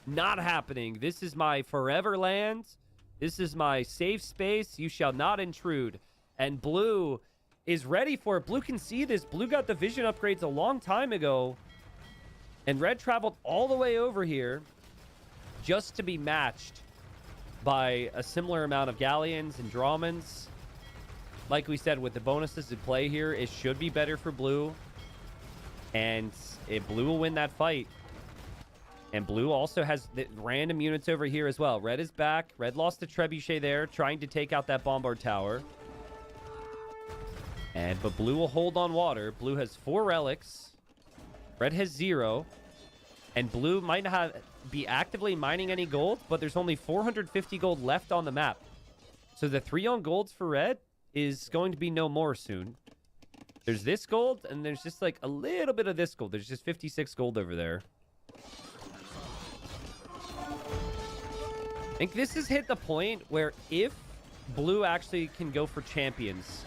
not happening. This is my forever land. This is my safe space. You shall not intrude. And Blue is ready for it. Blue can see this. Blue got the vision upgrades a long time ago. And Red traveled all the way over here just to be matched by a similar amount of galleons and drawmans. Like we said, with the bonuses to play here, it should be better for Blue. And Blue will win that fight. And blue also has the random units over here as well. Red is back. Red lost the trebuchet there, trying to take out that bombard tower. But blue will hold on water. Blue has 4 relics. Red has 0. And blue might not be actively mining any gold, but there's only 450 gold left on the map. So the 3 on golds for red is going to be no more soon. There's this gold, and there's just like a little bit of this gold. There's just 56 gold over there. I think this has hit the point where if blue actually can go for champions,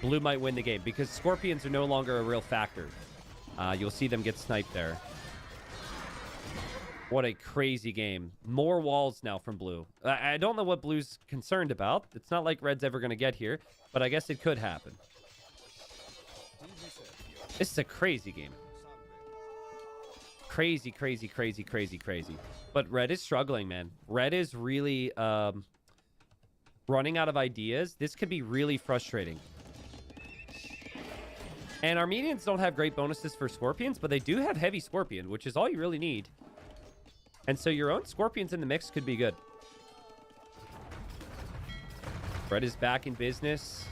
blue might win the game because scorpions are no longer a real factor. You'll see them get sniped there. What a crazy game. More walls now from blue. I don't know what blue's concerned about. It's not like red's ever going to get here, but I guess it could happen. This is a crazy game. Crazy, crazy, crazy, crazy, crazy. But red is struggling, man. Red is really running out of ideas. This could be really frustrating. And Armenians don't have great bonuses for Scorpions, but they do have Heavy Scorpion, which is all you really need. And so your own Scorpions in the mix could be good. Red is back in business.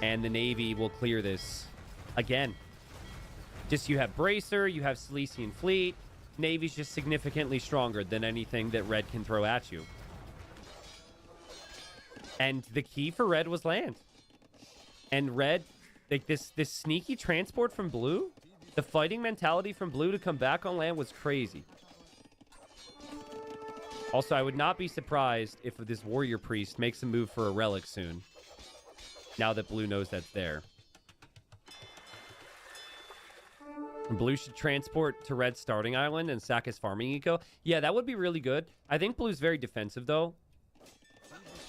And the Navy will clear this again. Just you have Bracer, you have Silesian Fleet. Navy's just significantly stronger than anything that red can throw at you. And the key for red was land. And red, like this sneaky transport from blue, the fighting mentality from blue to come back on land was crazy. Also, I would not be surprised if this warrior priest makes a move for a relic soon. Now that blue knows that's there. Blue should transport to red starting island and sack his farming eco. Yeah, that would be really good. I think blue's very defensive, though.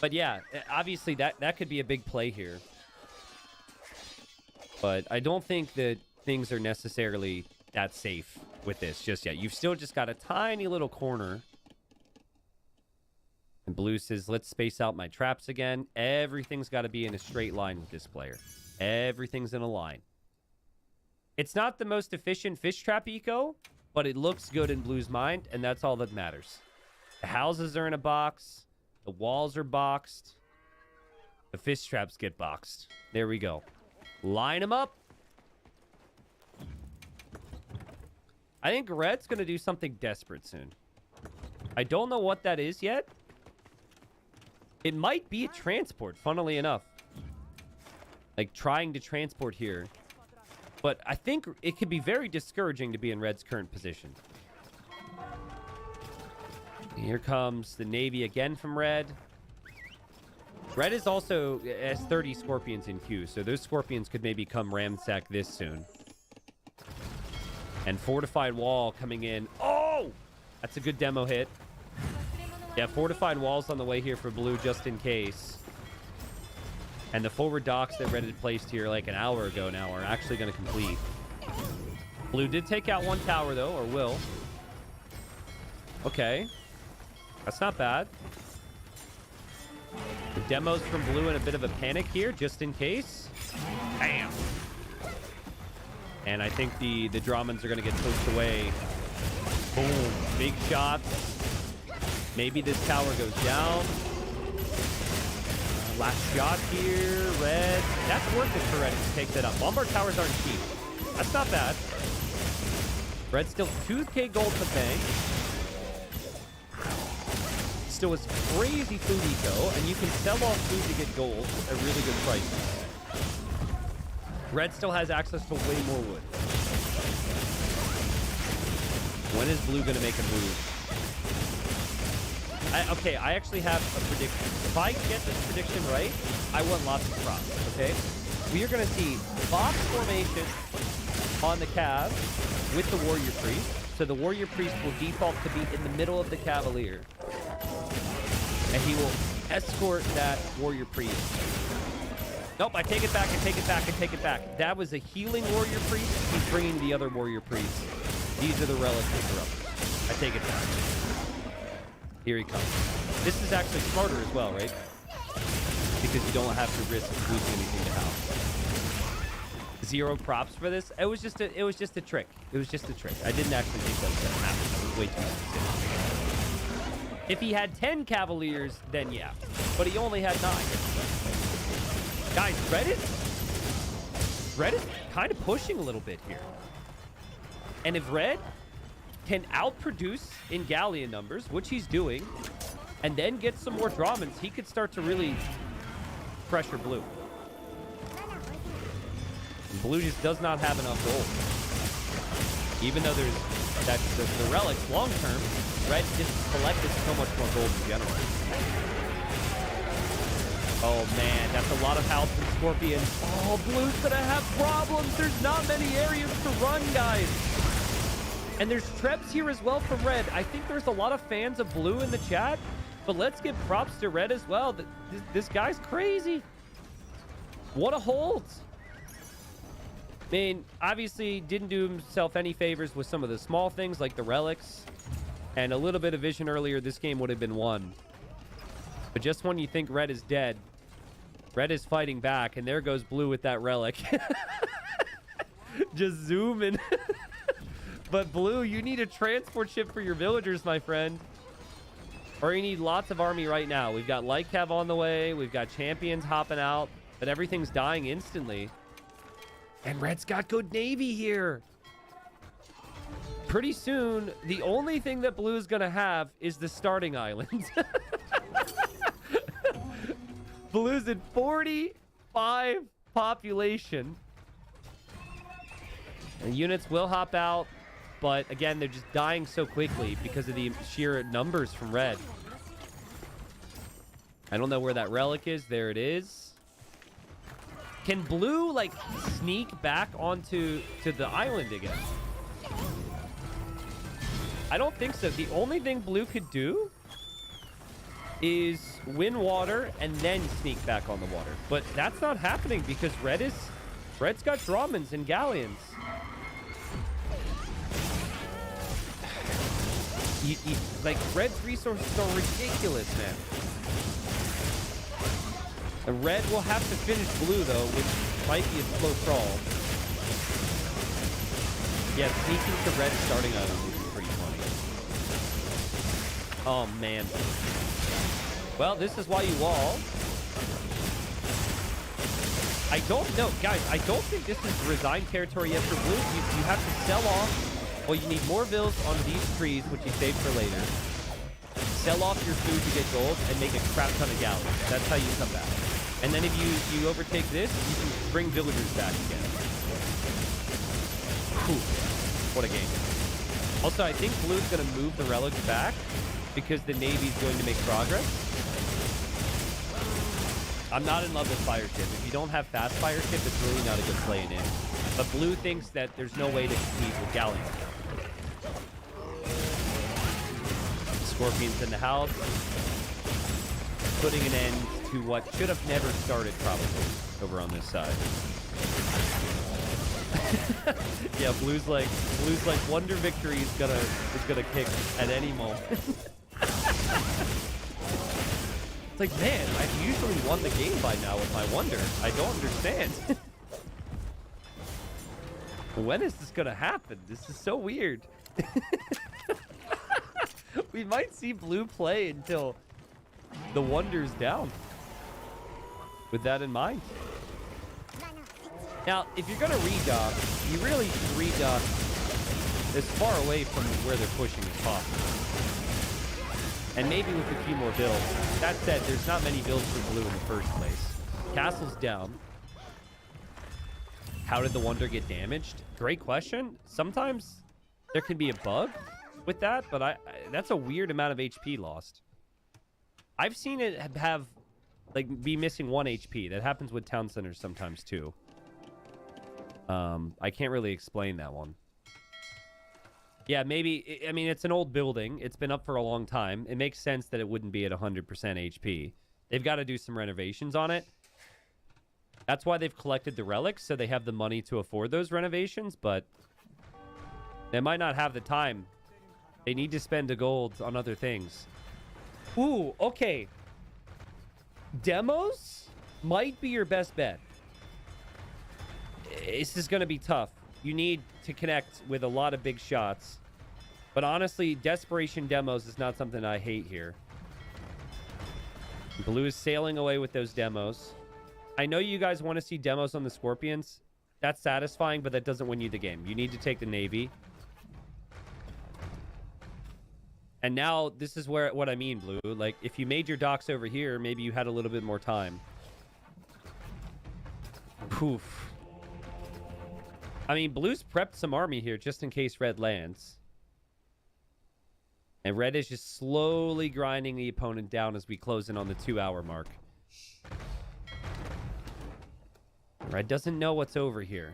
But yeah, obviously that could be a big play here. But I don't think that things are necessarily that safe with this just yet. You've still just got a tiny little corner. And blue says, let's space out my traps again. Everything's got to be in a straight line with this player. Everything's in a line. It's not the most efficient fish trap eco, but it looks good in blue's mind, and that's all that matters. The houses are in a box. The walls are boxed. The fish traps get boxed. There we go. Line them up. I think red's going to do something desperate soon. I don't know what that is yet. It might be a transport, funnily enough. Like trying to transport here. But I think it could be very discouraging to be in red's current position. Here comes the Navy again from red. Red is also has 30 Scorpions in queue, so those Scorpions could maybe come ramsack this soon. And fortified wall coming in. Oh! That's a good demo hit. Yeah, fortified walls on the way here for blue just in case. And the forward docks that red had placed here like an hour ago now are actually going to complete. Blue did take out one tower, though, or will. Okay. That's not bad. The demo's from blue in a bit of a panic here, just in case. Bam! And I think the Dramans are going to get pushed away. Boom. Big shots. Maybe this tower goes down. Last shot here. Red. That's worth it for red to take that up. Bombard towers aren't cheap. That's not bad. Red still 2k gold to bank. Still has crazy food eco, and you can sell off food to get gold at really good prices. Red still has access to way more wood. When is blue going to make a move? Okay, I actually have a prediction. If I get this prediction right, I want lots of crops, okay? We are going to see box formation on the Cav with the Warrior Priest. So the Warrior Priest will default to be in the middle of the Cavalier. And he will escort that Warrior Priest. Nope, I take it back, I take it back, I take it back. That was a healing Warrior Priest. He's bringing the other Warrior Priest. These are the relic interrupters. I take it back. Here he comes. This is actually smarter as well, right? Because you don't have to risk losing anything to house. 0 props for this. It was just a trick. It was just a trick. I didn't actually think that was gonna happen. That was way too specific. If he had 10 Cavaliers, then yeah. But he only had 9. Guys, Red is kind of pushing a little bit here. And if Red can outproduce in Galleon numbers, which he's doing, and then get some more Dramens, he could start to really pressure Blue. Blue just does not have enough gold. Even though there's the relics long term, Red just collected so much more gold in general. Oh man, that's a lot of House and Scorpions. Oh, Blue's gonna have problems. There's not many areas to run, guys. And there's Treps here as well from Red. I think there's a lot of fans of Blue in the chat, but let's give props to Red as well. This guy's crazy. What a hold. I mean, obviously didn't do himself any favors with some of the small things like the relics and a little bit of vision earlier. This game would have been won. But just when you think Red is dead, Red is fighting back, and there goes Blue with that relic. Just zooming. But Blue, you need a transport ship for your villagers, my friend. Or you need lots of army right now. We've got Light Cav on the way. We've got champions hopping out, but everything's dying instantly. And Red's got good Navy here. Pretty soon, the only thing that Blue is going to have is the starting island. Blue's at 45 population. And units will hop out, but again, they're just dying so quickly because of the sheer numbers from Red. I don't know where that relic is. There it is. Can Blue, like, sneak back onto the island again? I don't think so. The only thing Blue could do is win water and then sneak back on the water. But that's not happening because Red's got Dramens and Galleons. Like, Red's resources are ridiculous, man. And Red will have to finish Blue, though, which might be a slow crawl. Yeah, sneaking to Red starting island would be pretty funny. Oh, man. Well, this is why you wall. I don't know. Guys, I don't think this is resigned territory yet for Blue. You have to sell off. Well, you need more bills on these trees, which you save for later. Sell off your food to get gold and make a crap ton of galleons. That's how you come back. And then if you overtake this, you can bring villagers back again. Whew. What a game. Also, I think Blue's going to move the relics back because the Navy's going to make progress. I'm not in love with Fire Ship. If you don't have fast Fire Ship, it's really not a good play in. But Blue thinks that there's no way to compete with Galleon. Scorpions in the house. Putting an end to what should have never started, probably, over on this side. Yeah, Blue's like Wonder Victory is gonna kick at any moment. It's like, man, I've usually won the game by now with my Wonder. I don't understand. When is this gonna happen? This is so weird. We might see Blue play until the Wonder's down. With that in mind. Now, if you're gonna redock, you really should redock as far away from where they're pushing as possible. And maybe with a few more builds. That said, there's not many builds for Blue in the first place. Castle's down. How did the Wonder get damaged? Great question. Sometimes there can be a bug with that, but that's a weird amount of HP lost. I've seen it have, like, be missing 1 HP. That happens with town centers sometimes, too. I can't really explain that one. Yeah, maybe, I mean, it's an old building. It's been up for a long time. It makes sense that it wouldn't be at 100% HP. They've got to do some renovations on it. That's why they've collected the relics, so they have the money to afford those renovations, but they might not have the time. They need to spend the gold on other things. Ooh, okay. Demos might be your best bet. This is going to be tough. You need to connect with a lot of big shots. But honestly, desperation demos is not something I hate here. Blue is sailing away with those demos. I know you guys want to see demos on the Scorpions. That's satisfying, but that doesn't win you the game. You need to take the Navy. And now, this is what I mean, Blue. Like, if you made your docks over here, maybe you had a little bit more time. Poof. I mean, Blue's prepped some army here just in case Red lands. And Red is just slowly grinding the opponent down as we close in on the 2-hour mark. Red doesn't know what's over here.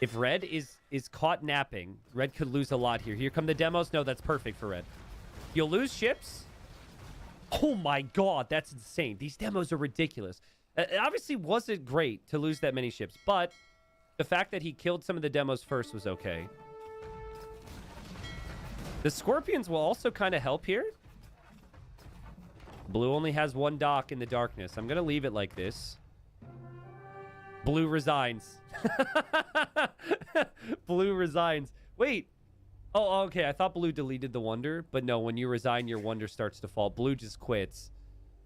If Red is caught napping, Red could lose a lot here. Here come the demos. No, that's perfect for Red. You'll lose ships. Oh my god, that's insane. These demos are ridiculous. It obviously wasn't great to lose that many ships, but the fact that he killed some of the demos first was okay. The Scorpions will also kind of help here. Blue only has one dock in the darkness. I'm going to leave it like this. Blue resigns. Blue resigns. Wait. Oh, okay. I thought Blue deleted the wonder, but no, when you resign, your wonder starts to fall. Blue just quits.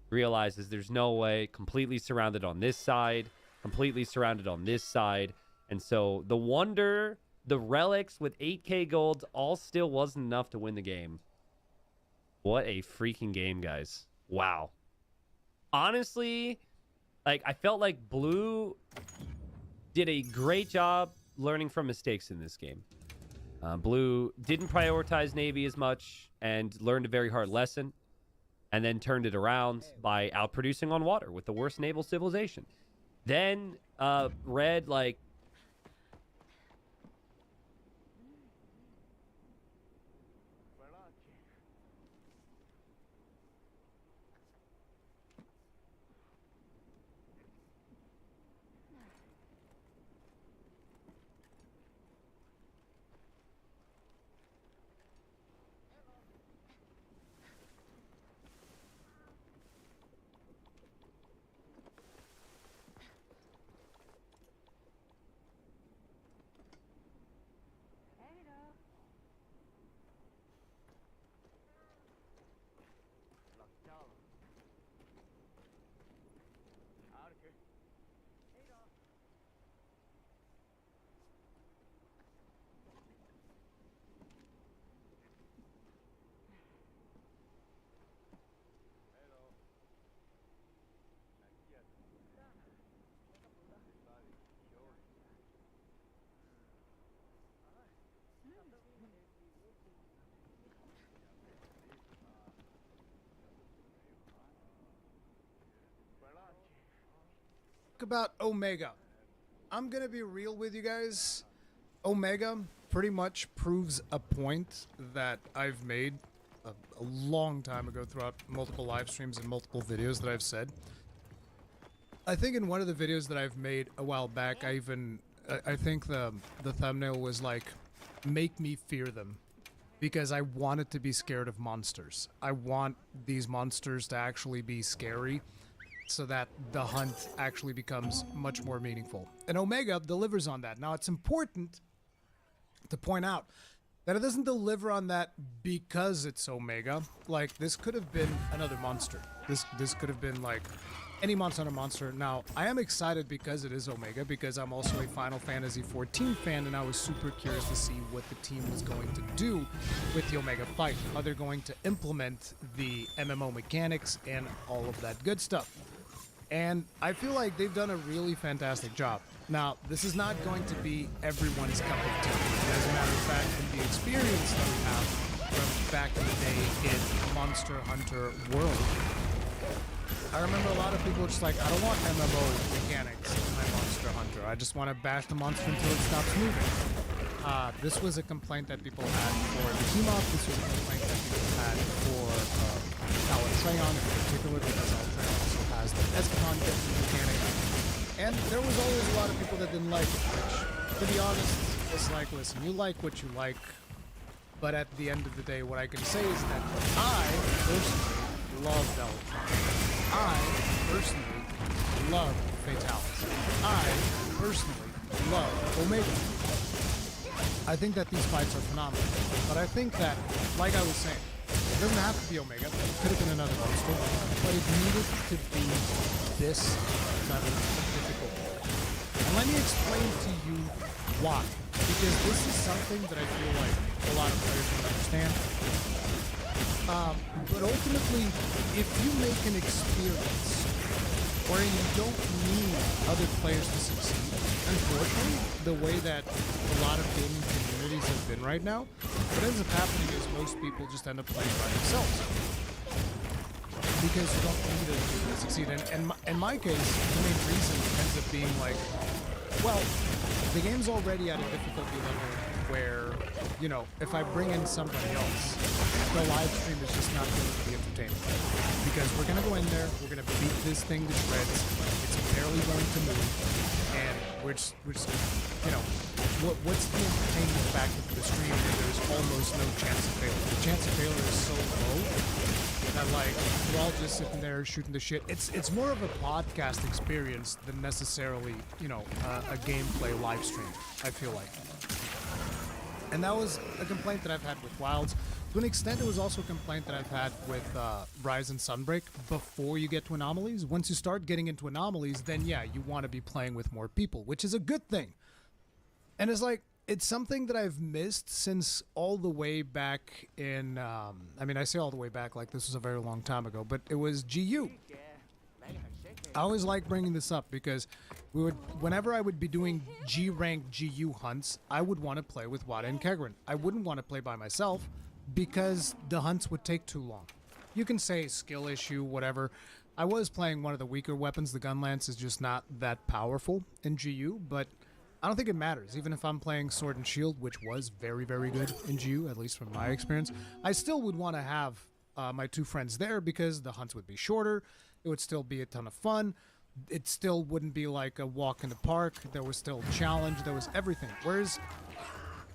Realizes there's no way. Completely surrounded on this side. Completely surrounded on this side. And so the wonder, the relics with 8k gold, all still wasn't enough to win the game. What a freaking game, guys. Wow. Honestly, like, I felt like Blue did a great job learning from mistakes in this game. Blue didn't prioritize Navy as much and learned a very hard lesson, and then turned it around by outproducing on water with the worst naval civilization. Then Red, like, about Omega. I'm gonna be real with you guys. Omega pretty much proves a point that I've made a long time ago throughout multiple live streams and multiple videos that I've said. I think in one of the videos that I've made a while back, I think the thumbnail was like, make me fear them, because I wanted to be scared of monsters. I want these monsters to actually be scary, so that the hunt actually becomes much more meaningful. And Omega delivers on that. Now, it's important to point out that it doesn't deliver on that because it's Omega. Like, this could have been another monster. This could have been, like, any monster on a monster. Now, I am excited because it is Omega, because I'm also a Final Fantasy XIV fan, and I was super curious to see what the team was going to do with the Omega fight. How they're going to implement the MMO mechanics and all of that good stuff. And I feel like they've done a really fantastic job. Now, this is not going to be everyone's cup of tea. As a matter of fact, from the experience that we have from back in the day in Monster Hunter World, I remember a lot of people were just like, I don't want MMO mechanics in my Monster Hunter. I just want to bash the monster until it stops moving. This was a complaint that people had for the team-up. This was a complaint that people had for Altreon in particular, because Altreon also has the Eschaton mechanic. And there was always a lot of people that didn't like it, which, to be honest, it's like, listen, you like what you like, but at the end of the day, what I can say is that I personally loved Altreon. I personally love Fatalis. I personally love Omega. I think that these fights are phenomenal. But I think that, like I was saying, it doesn't have to be Omega. It could have been another monster, but it needed to be this level of difficulty. And let me explain to you why. Because this is something that I feel like a lot of players don't understand. But ultimately, if you make an experience wherein you don't need other players to succeed, unfortunately, the way that a lot of gaming communities have been right now, what ends up happening is most people just end up playing by themselves. Because you don't need other people to succeed. And in my case, the main reason ends up being like, well, the game's already at a difficulty level where, you know, if I bring in somebody else, the live stream is just not going to be entertaining. Because we're going to go in there, we're going to beat this thing to shreds, it's barely going to move, and we're just you know, what's the entertainment factor for the stream if there's almost no chance of failure? The chance of failure is so low that, like, we're all just sitting there shooting the shit. It's more of a podcast experience than necessarily, you know, a gameplay live stream, I feel like. And that was a complaint that I've had with Wilds. To an extent, it was also a complaint that I've had with Rise and Sunbreak before you get to Anomalies. Once you start getting into Anomalies, then yeah, you want to be playing with more people, which is a good thing. And it's like, it's something that I've missed since all the way back in, I mean, I say all the way back like this was a very long time ago, but it was GU. I always like bringing this up because whenever I would be doing G-rank GU hunts, I would want to play with Wada and Kegrin. I wouldn't want to play by myself because the hunts would take too long. You can say skill issue, whatever. I was playing one of the weaker weapons. The gun lance is just not that powerful in GU, but I don't think it matters. Even if I'm playing Sword and Shield, which was very, very good in GU, at least from my experience, I still would want to have my two friends there because the hunts would be shorter. It would still be a ton of fun. It still wouldn't be like a walk in the park. There was still a challenge. There was everything. Whereas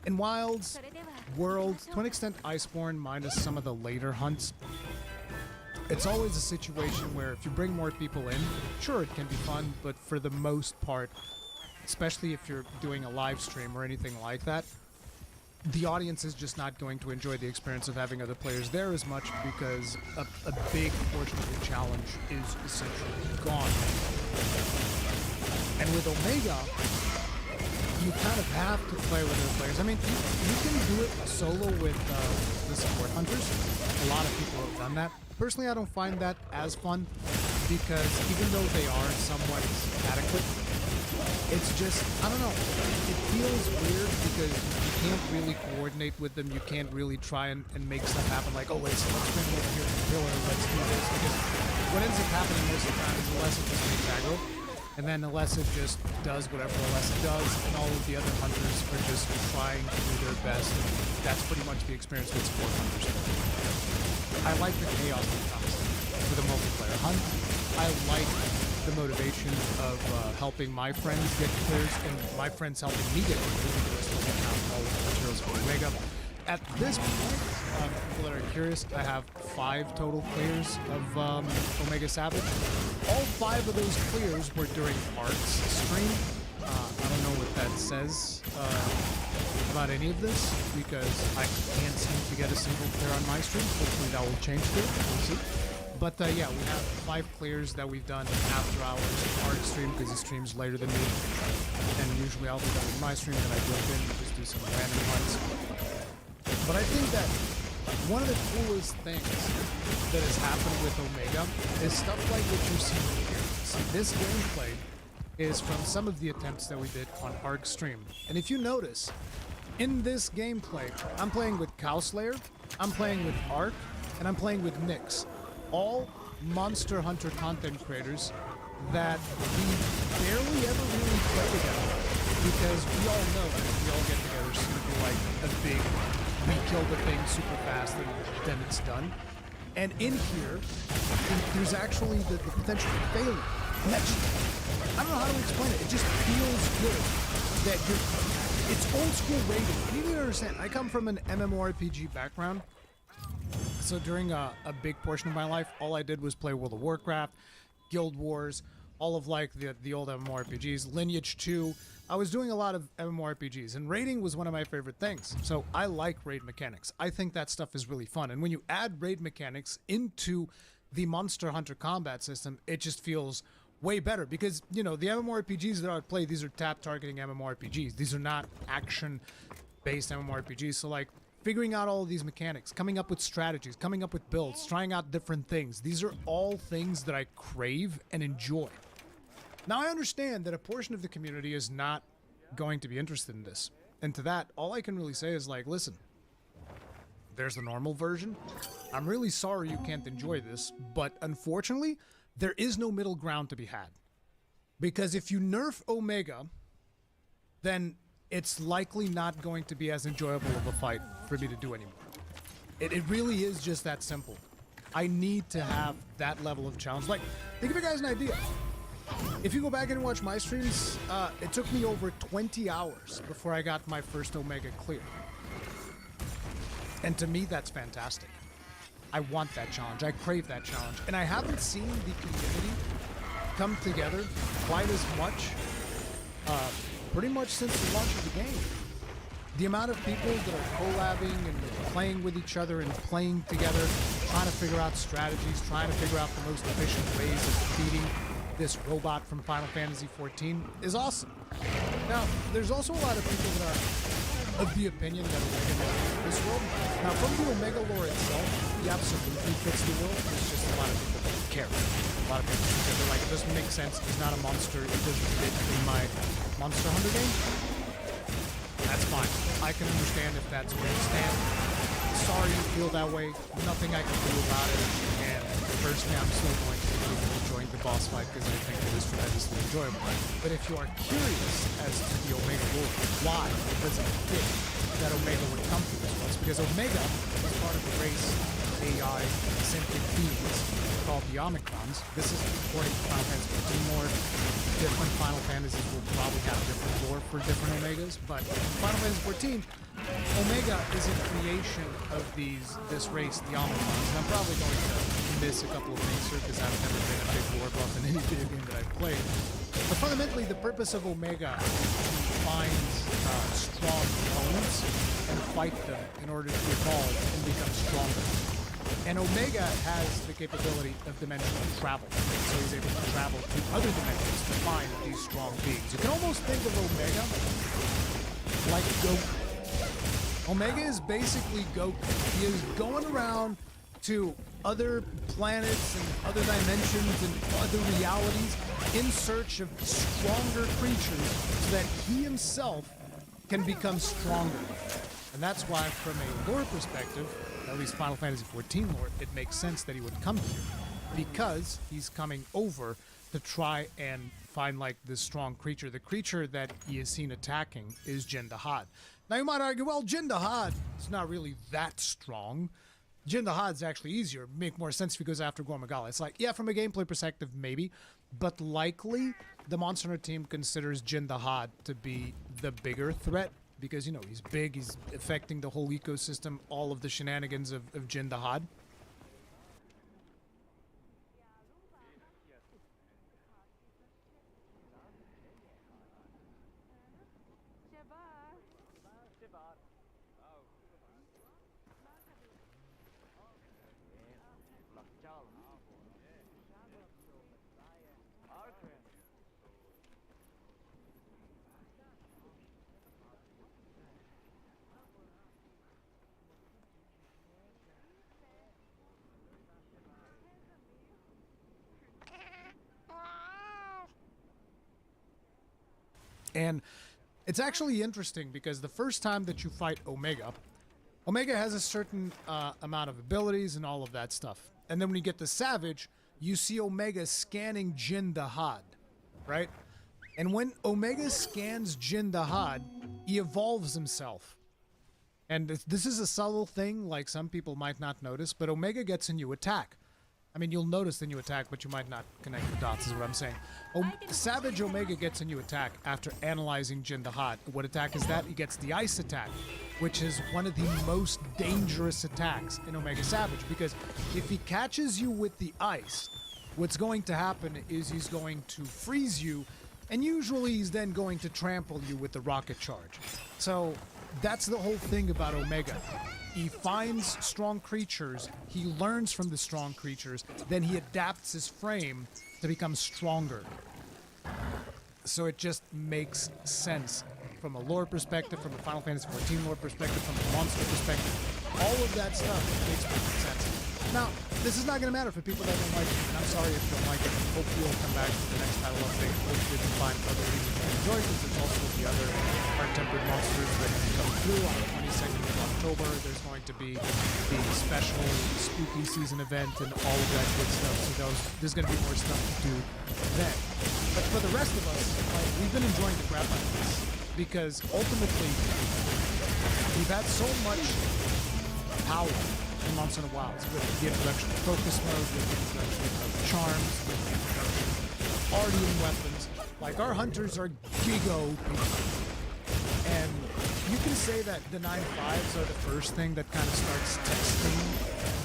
in Wilds, World, to an extent Iceborne, minus some of the later hunts, it's always a situation where if you bring more people in, sure, it can be fun, but for the most part, especially if you're doing a live stream or anything like that, the audience is just not going to enjoy the experience of having other players there as much because a big portion of the challenge is essentially gone. And with Omega, you kind of have to play with other players. I mean, you can do it solo with the support hunters. A lot of people have done that. Personally, I don't find that as fun because even though they are somewhat adequate, it's just, I don't know, it feels weird because you can't really coordinate with them. You can't really try and make stuff happen like, oh, let's bring over here to the pillar, let's do this. Because what ends up happening most of the time is Alessa just makes aggro, and then Alessa just does whatever Alessa does, and all of the other hunters are just trying to do their best. And that's pretty much the experience with support hunters. I like the chaos that comes with a multiplayer hunt. I like the motivation of helping my friends get clears and my friends helping me get clears because I have all the materials for Omega. At this point, people that are curious, I have 5 total clears of Omega Savage. All 5 of those clears were during Art's stream. I don't know what that says about any of this because I can't seem to get a single clear on my stream. Hopefully that will change too. We'll see. But yeah, we have 5 clears that we've done after hours Art stream because he streams later than me. And usually I'll be done with my stream, then I jump in and just do some random hunts. But I think that one of the coolest things that has happened with Omega is stuff like what you're seeing here. See, this gameplay is from some of the attempts that we did on Arc stream. And if you notice, in this gameplay, I'm playing with Cowslayer, I'm playing with Arc, and I'm playing with Nyx. All Monster Hunter content creators that we barely ever really play together because we all know that if we all get together, it's going to be like a big, we kill the thing super fast and then it's done. And in here, there's actually the potential for failure. And that just, I don't know how to explain it. It just feels good that it's old school raiding. And you need to understand, I come from an MMORPG background. So during a big portion of my life, all I did was play World of Warcraft, Guild Wars, all of like the old MMORPGs, Lineage 2. I was doing a lot of MMORPGs, and raiding was one of my favorite things. So I like raid mechanics. I think that stuff is really fun. And when you add raid mechanics into the Monster Hunter combat system, it just feels way better because, you know, the MMORPGs that I would play, these are tap targeting MMORPGs. These are not action-based MMORPGs. So like figuring out all of these mechanics, coming up with strategies, coming up with builds, trying out different things. These are all things that I crave and enjoy. Now, I understand that a portion of the community is not going to be interested in this. And to that, all I can really say is like, listen, there's the normal version. I'm really sorry you can't enjoy this, but unfortunately, there is no middle ground to be had. Because if you nerf Omega, then it's likely not going to be as enjoyable of a fight for me to do anymore. It really is just that simple. I need to have that level of challenge. Like, to give you guys an idea, if you go back and watch my streams, it took me over 20 hours before I got my first Omega clear. And to me, that's fantastic. I want that challenge. I crave that challenge. And I haven't seen the community come together quite as much, pretty much since the launch of the game. The amount of people that are collabing and playing with each other and playing together, trying to figure out strategies, trying to figure out the most efficient ways of defeating this robot from Final Fantasy XIV is awesome. Now, there's also a lot of people that are of the opinion that Omega doesn't fit this world. Now, from the Omega lore itself, he absolutely fits the world. There's just a lot of people that don't care. A lot of people think they're like, it doesn't make sense. He's not a monster. It doesn't fit in my Monster Hunter game. That's fine. I can understand if that's where you stand. Sorry you feel that way. Nothing I can do about it. And personally, I'm still going to be enjoying the boss fight because I think it is tremendously enjoyable. But if you are curious as to the Omega lore, why does it fit that Omega would come to this place? Because Omega is part of the race AI synthetic beings called the Omicrons. This is according to Final Fantasy 14 lore. Different Final Fantasies will probably have different lore for different Omegas, but in Final Fantasy 14, Omega is a creation of this race, the Omicrons. And I'm probably going to miss a couple of things here because I've never been a big lore buff in any video game that I've played. But fundamentally, the purpose of Omega is to find strong opponents and fight them in order to evolve and become stronger. And Omega has the capability of dimensional travel, so he's able to travel to other dimensions to find these strong beings. You can almost think of Omega like Goku. Omega is basically Goku. He is going around to other planets and other dimensions and other realities in search of stronger creatures so that he himself can become stronger. And that's why, from a lore perspective, at least Final Fantasy XIV lore, it makes sense that he would come here. Because he's coming over to try and find, like, this strong creature. The creature that he is seen attacking is Jin Dahad. Now, you might argue, well, Jin Dahad is not really that strong. Jin Dahad's actually easier. Make more sense if he goes after Gormagala. It's like, yeah, from a gameplay perspective, maybe. But likely, the Monster Hunter team considers Jin Dahad to be the bigger threat. Because, you know, he's big, he's affecting the whole ecosystem, all of the shenanigans of Jin Dahad. And it's actually interesting because the first time that you fight Omega, Omega has a certain amount of abilities and all of that stuff. And then when you get to Savage, you see Omega scanning Jin Dahad, right? And when Omega scans Jin Dahad, he evolves himself. And this is a subtle thing, like some people might not notice, but Omega gets a new attack. I mean, you'll notice the new attack, but you might not connect the dots, is what I'm saying. Savage Omega gets a new attack after analyzing Jin Dahad. What attack is that? He gets the Ice attack, which is one of the most dangerous attacks in Omega Savage, because if he catches you with the Ice, what's going to happen is he's going to freeze you, and usually he's then going to trample you with the rocket charge. So that's the whole thing about Omega. He finds strong creatures, he learns from the strong creatures, then he adapts his frame to become stronger. So it just makes sense from a lore perspective, from a Final Fantasy XIV lore perspective, from a monster perspective. All of that stuff makes perfect sense. Now, this is not going to matter for people that don't like it, and I'm sorry if you don't like it. Hopefully you'll come back to the next title update. Hopefully you can find other reasons to enjoy, because there's also the other Hard-Tempered monsters that come through on the 22nd of October. There's going to be the special spooky season event and all of that good stuff. So there's going to be more stuff to do then. But for the rest of us, like, we've been enjoying the crap out of this, because ultimately we've had so much power in Monster Hunter Wilds with the introduction of focus mode, with the introduction of charms, with the introduction of Guardian weapons. Like, our hunters are giga OP. And you can say that the 9.5s are the first thing that kind of starts testing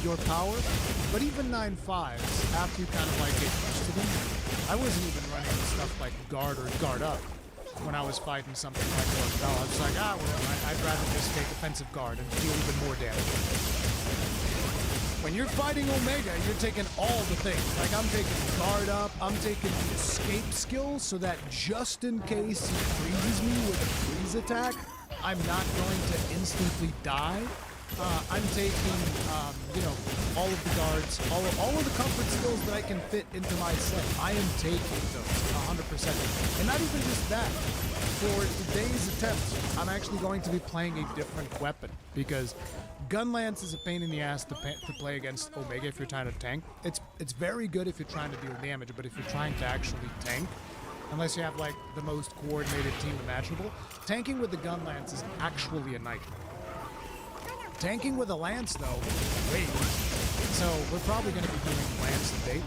your power, but even 9.5s, after you kind of like get used to them, I wasn't even running stuff like guard or guard up when I was fighting something like Orc. I was like, well, I'd rather just take offensive guard and deal even more damage. When you're fighting Omega, you're taking all the things. Like, I'm taking guard up, I'm taking the escape skill so that just in case he freezes me with a freeze attack, I'm not going to instantly die. I'm taking, all of the guards, all of the comfort skills that I can fit into my set. I am taking those 100%. And not even just that. For today's attempt, I'm actually going to be playing a different weapon, because Gunlance is a pain in the ass to play against Omega if you're trying to tank. It's very good if you're trying to deal damage, but if you're trying to actually tank, unless you have like the most coordinated team imaginable, tanking with the Gunlance is actually a nightmare. Tanking with a Lance, though, wait. So we're probably going to be doing Lance today,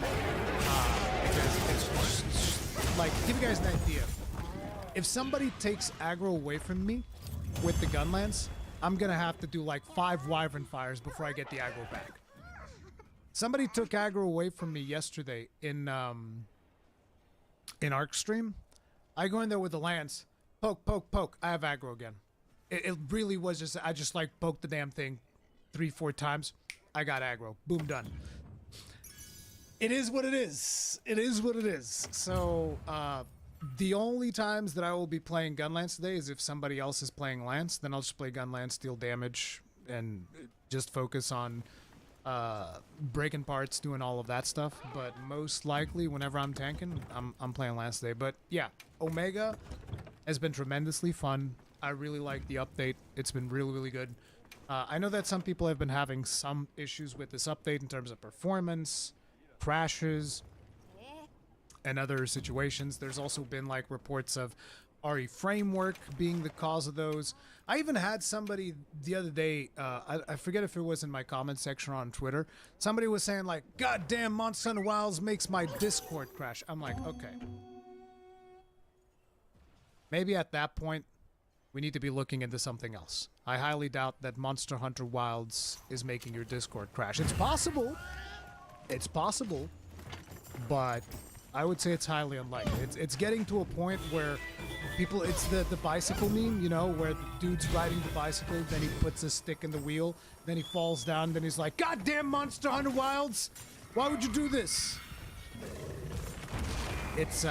because it's like, give you guys an idea. If somebody takes aggro away from me with the Gunlance, I'm going to have to do like 5 Wyvern Fires before I get the aggro back. Somebody took aggro away from me yesterday in Arc Stream. I go in there with the Lance, poke, poke, poke, I have aggro again. It really was just, I just like poked the damn thing 3-4 times. I got aggro. Boom, done. It is what it is. It is what it is. So, the only times that I will be playing Gunlance today is if somebody else is playing Lance. Then I'll just play Gunlance, deal damage, and just focus on breaking parts, doing all of that stuff. But most likely, whenever I'm tanking, I'm playing Lance today. But yeah, Omega has been tremendously fun. I really like the update. It's been really, really good. I know that some people have been having some issues with this update in terms of performance, crashes, and other situations. There's also been like reports of RE framework being the cause of those. I even had somebody the other day, I forget if it was in my comment section on Twitter, somebody was saying like, "God damn, Monster Hunter Wilds makes my Discord crash." I'm like, okay. Maybe at that point, we need to be looking into something else. I highly doubt that Monster Hunter Wilds is making your Discord crash. It's possible. It's possible. But I would say it's highly unlikely. It's getting to a point where people, it's the bicycle meme, you know, where the dude's riding the bicycle, then he puts a stick in the wheel, then he falls down, then he's like, "God damn, Monster Hunter Wilds! Why would you do this?" It's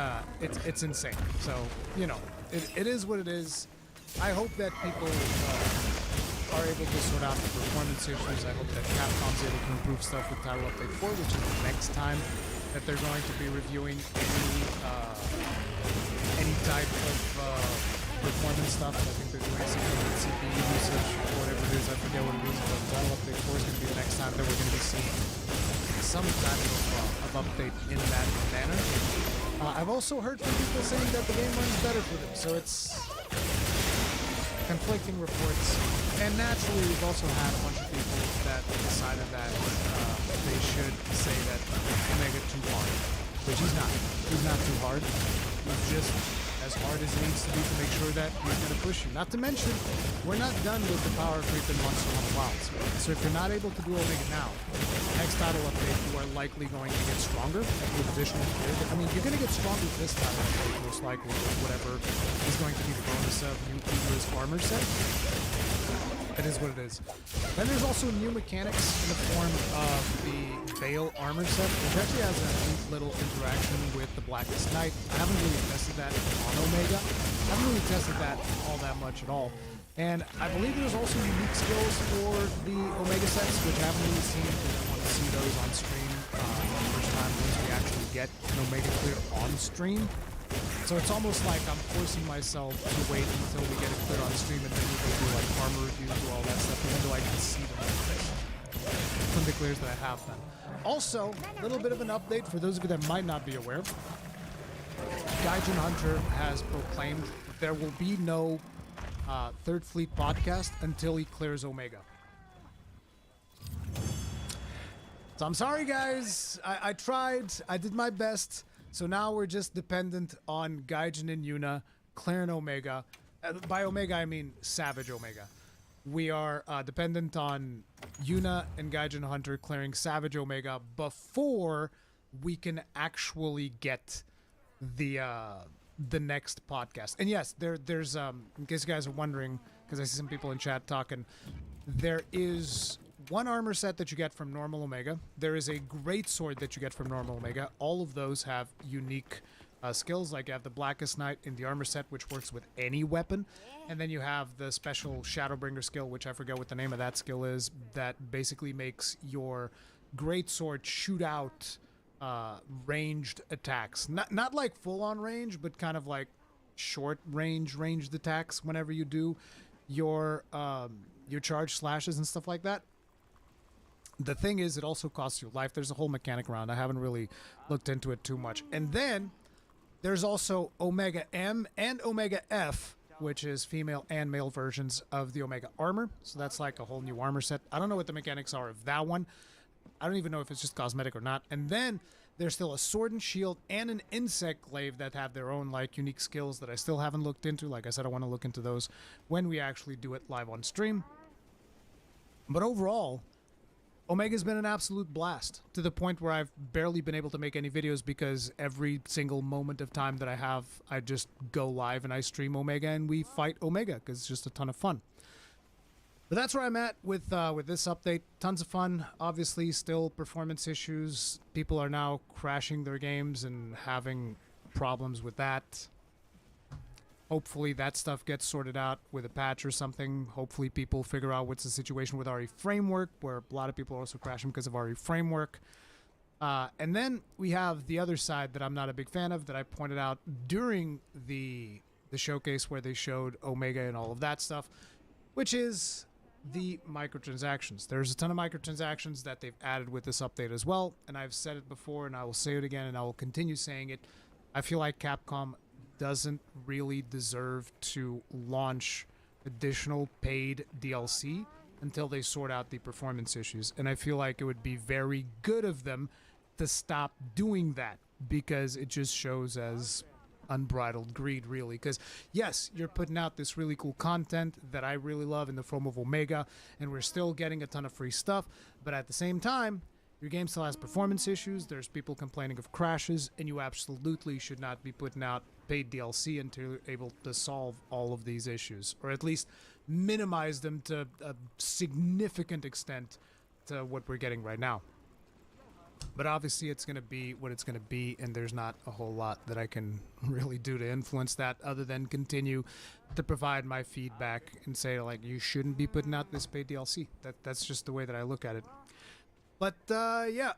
insane. So, you know, it is what it is. I hope that people are able to sort out the performance issues. I hope that Capcom's able to improve stuff with Title Update 4, which is the next time that they're going to be reviewing any type of performance stuff. I think they're doing something with CPU usage or whatever it is. I forget what it is, but Title Update 4 is going to be the next time that we're going to be seeing some type of update in that manner. I've also heard from people saying that the game runs better for them, so it's conflicting reports. And naturally, we've also had a bunch of people that decided that they should say that Omega too hard, which he's not. He's not too hard. He's just as hard as it needs to be to make sure that he's going to push you. Not to mention, we're not done with the power creep in Monster Hunter Wilds. So if you're not able to do Omega now, next title update, you are likely going to get stronger with additional gear. I mean, you're going to get stronger this title update, most likely, with whatever is going to be the bonus of new Ibra's armor set. It is what it is. Then there's also new mechanics in the form of the Veil armor set, which actually has a neat little interaction with the Blackest Night. I haven't really tested that on Omega. I haven't really tested that all that much at all. And I believe there's also unique skills for the Omega sets, which I haven't really seen, and I want to see those on stream for the first time once we actually get an Omega clear on stream. So it's almost like I'm forcing myself to wait until we get it clear on stream, and then we go do like armor reviews, do all that stuff, even though I can see them from the clears that I have done. Also, a little bit of an update for those of you that might not be aware. Gaijin Hunter has proclaimed that there will be no Third Fleet podcast until he clears Omega. So I'm sorry, guys. I tried. I did my best. So now we're just dependent on Gaijin and Yuna clearing Omega. By Omega, I mean Savage Omega. We are dependent on Yuna and Gaijin Hunter clearing Savage Omega before we can actually get the next podcast. And yes, there's in case you guys are wondering, because I see some people in chat talking, there is one armor set that you get from normal Omega. There is a great sword that you get from normal Omega. All of those have unique skills, like you have the Blackest Night in the armor set, which works with any weapon, and then you have the special Shadowbringer skill, which I forget what the name of that skill is, that basically makes your great sword shoot out ranged attacks. Not like full on range, but kind of like short ranged attacks whenever you do your charge slashes and stuff like that. The thing is, it also costs you life. There's a whole mechanic around. I haven't really looked into it too much. And then there's also Omega M and Omega F, which is female and male versions of the Omega armor. So that's like a whole new armor set. I don't know what the mechanics are of that one. I don't even know if it's just cosmetic or not. And then there's still a sword and shield and an insect glaive that have their own like unique skills that I still haven't looked into. Like I said, I want to look into those when we actually do it live on stream. But overall, Omega's been an absolute blast, to the point where I've barely been able to make any videos because every single moment of time that I have, I just go live and I stream Omega and we fight Omega because it's just a ton of fun. But that's where I'm at with this update. Tons of fun. Obviously, still performance issues. People are now crashing their games and having problems with that. Hopefully that stuff gets sorted out with a patch or something. Hopefully people figure out what's the situation with RE Framework, where a lot of people are also crashing because of RE Framework. And then we have the other side that I'm not a big fan of, that I pointed out during the showcase where they showed Omega and all of that stuff, which is the microtransactions. There's a ton of microtransactions that they've added with this update as well, and I've said it before and I will say it again and I will continue saying it. I feel like Capcom doesn't really deserve to launch additional paid DLC until they sort out the performance issues. And I feel like it would be very good of them to stop doing that, because it just shows as unbridled greed, really. Because yes, you're putting out this really cool content that I really love in the form of Omega, and we're still getting a ton of free stuff, but at the same time, your game still has performance issues, there's people complaining of crashes, and you absolutely should not be putting out paid DLC until you're able to solve all of these issues, or at least minimize them to a significant extent to what we're getting right now. But obviously it's going to be what it's going to be, and there's not a whole lot that I can really do to influence that other than continue to provide my feedback and say, like, you shouldn't be putting out this paid DLC. That's just the way that I look at it. But, yeah.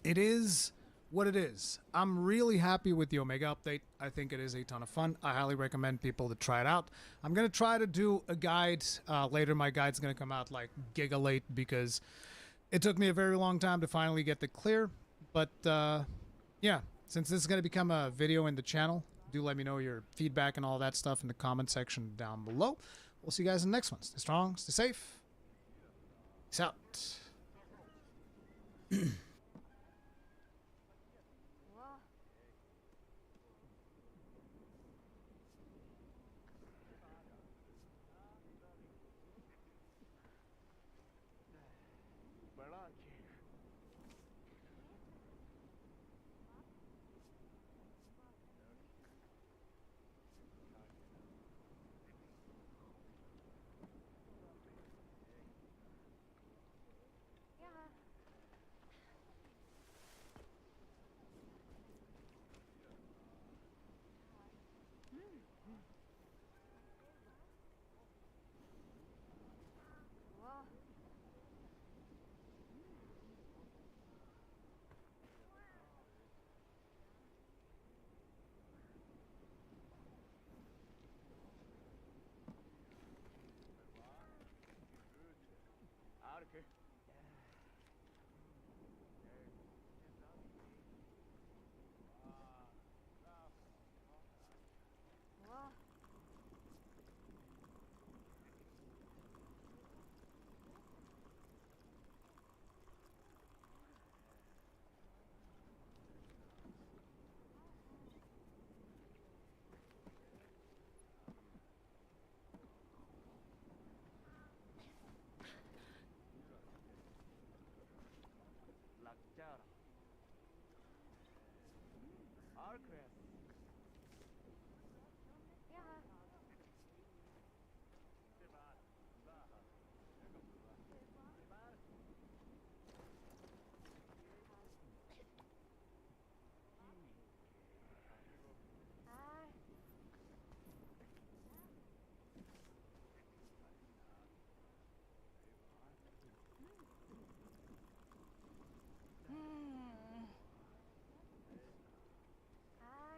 It is what it is. I'm really happy with the Omega update. I think it is a ton of fun. I highly recommend people to try it out. I'm going to try to do a guide later. My guide's going to come out like giga late because it took me a very long time to finally get the clear. But, yeah, since this is going to become a video in the channel, do let me know your feedback and all that stuff in the comment section down below. We'll see you guys in the next one. Stay strong, stay safe. Peace out. 와. 야하. 아. 아.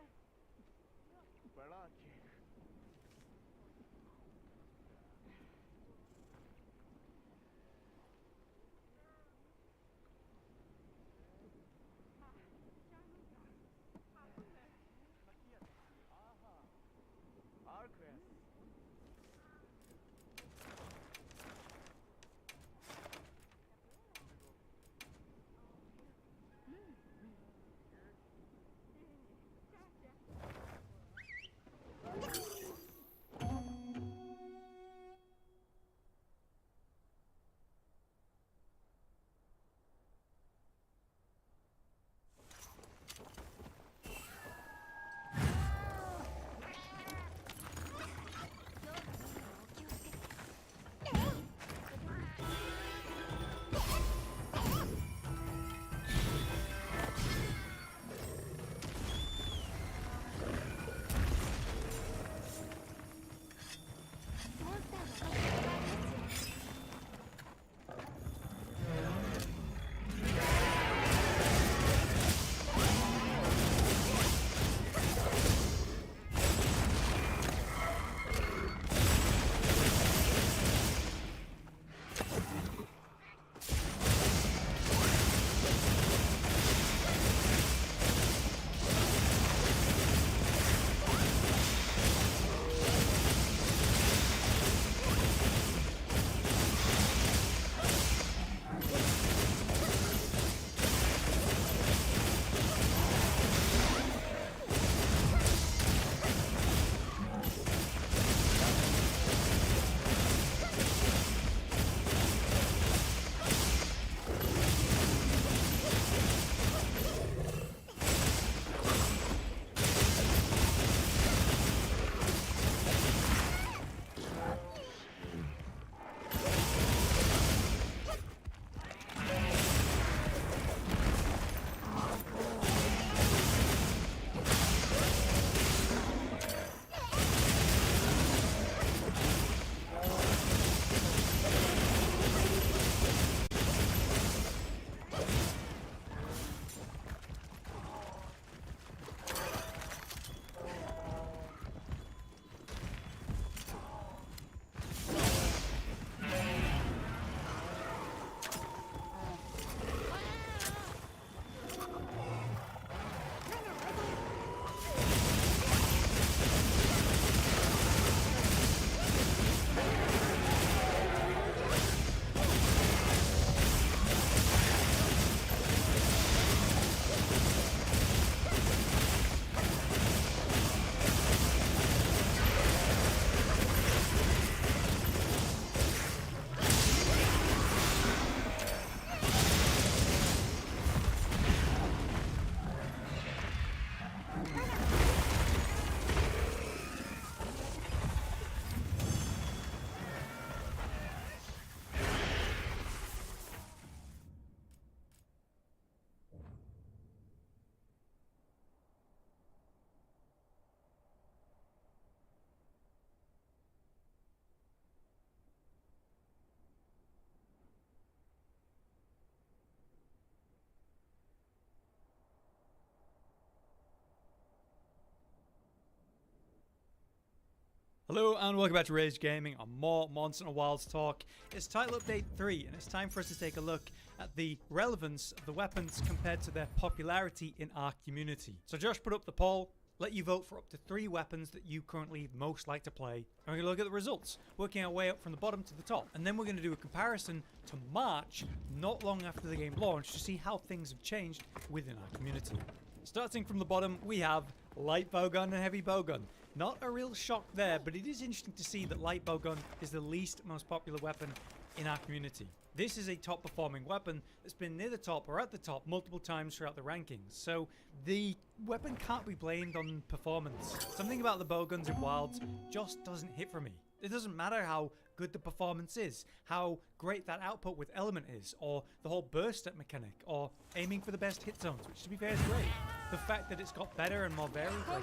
Hello and welcome back to Rage Gaming on more Monster Hunter Wilds talk. It's Title Update 3 and it's time for us to take a look at the relevance of the weapons compared to their popularity in our community. So Josh put up the poll, let you vote for up to 3 weapons that you currently most like to play. And we're going to look at the results, working our way up from the bottom to the top. And then we're going to do a comparison to March, not long after the game launched, to see how things have changed within our community. Starting from the bottom, we have light bowgun and heavy bowgun. Not a real shock there, but it is interesting to see that light bowgun is the least most popular weapon in our community. This is a top performing weapon that's been near the top or at the top multiple times throughout the rankings, so the weapon can't be blamed on performance. Something about the bowguns in Wilds just doesn't hit for me. It doesn't matter how good the performance is, how great that output with element is, or the whole burst step mechanic, or aiming for the best hit zones, which to be fair is great. The fact that it's got better and more varied, like,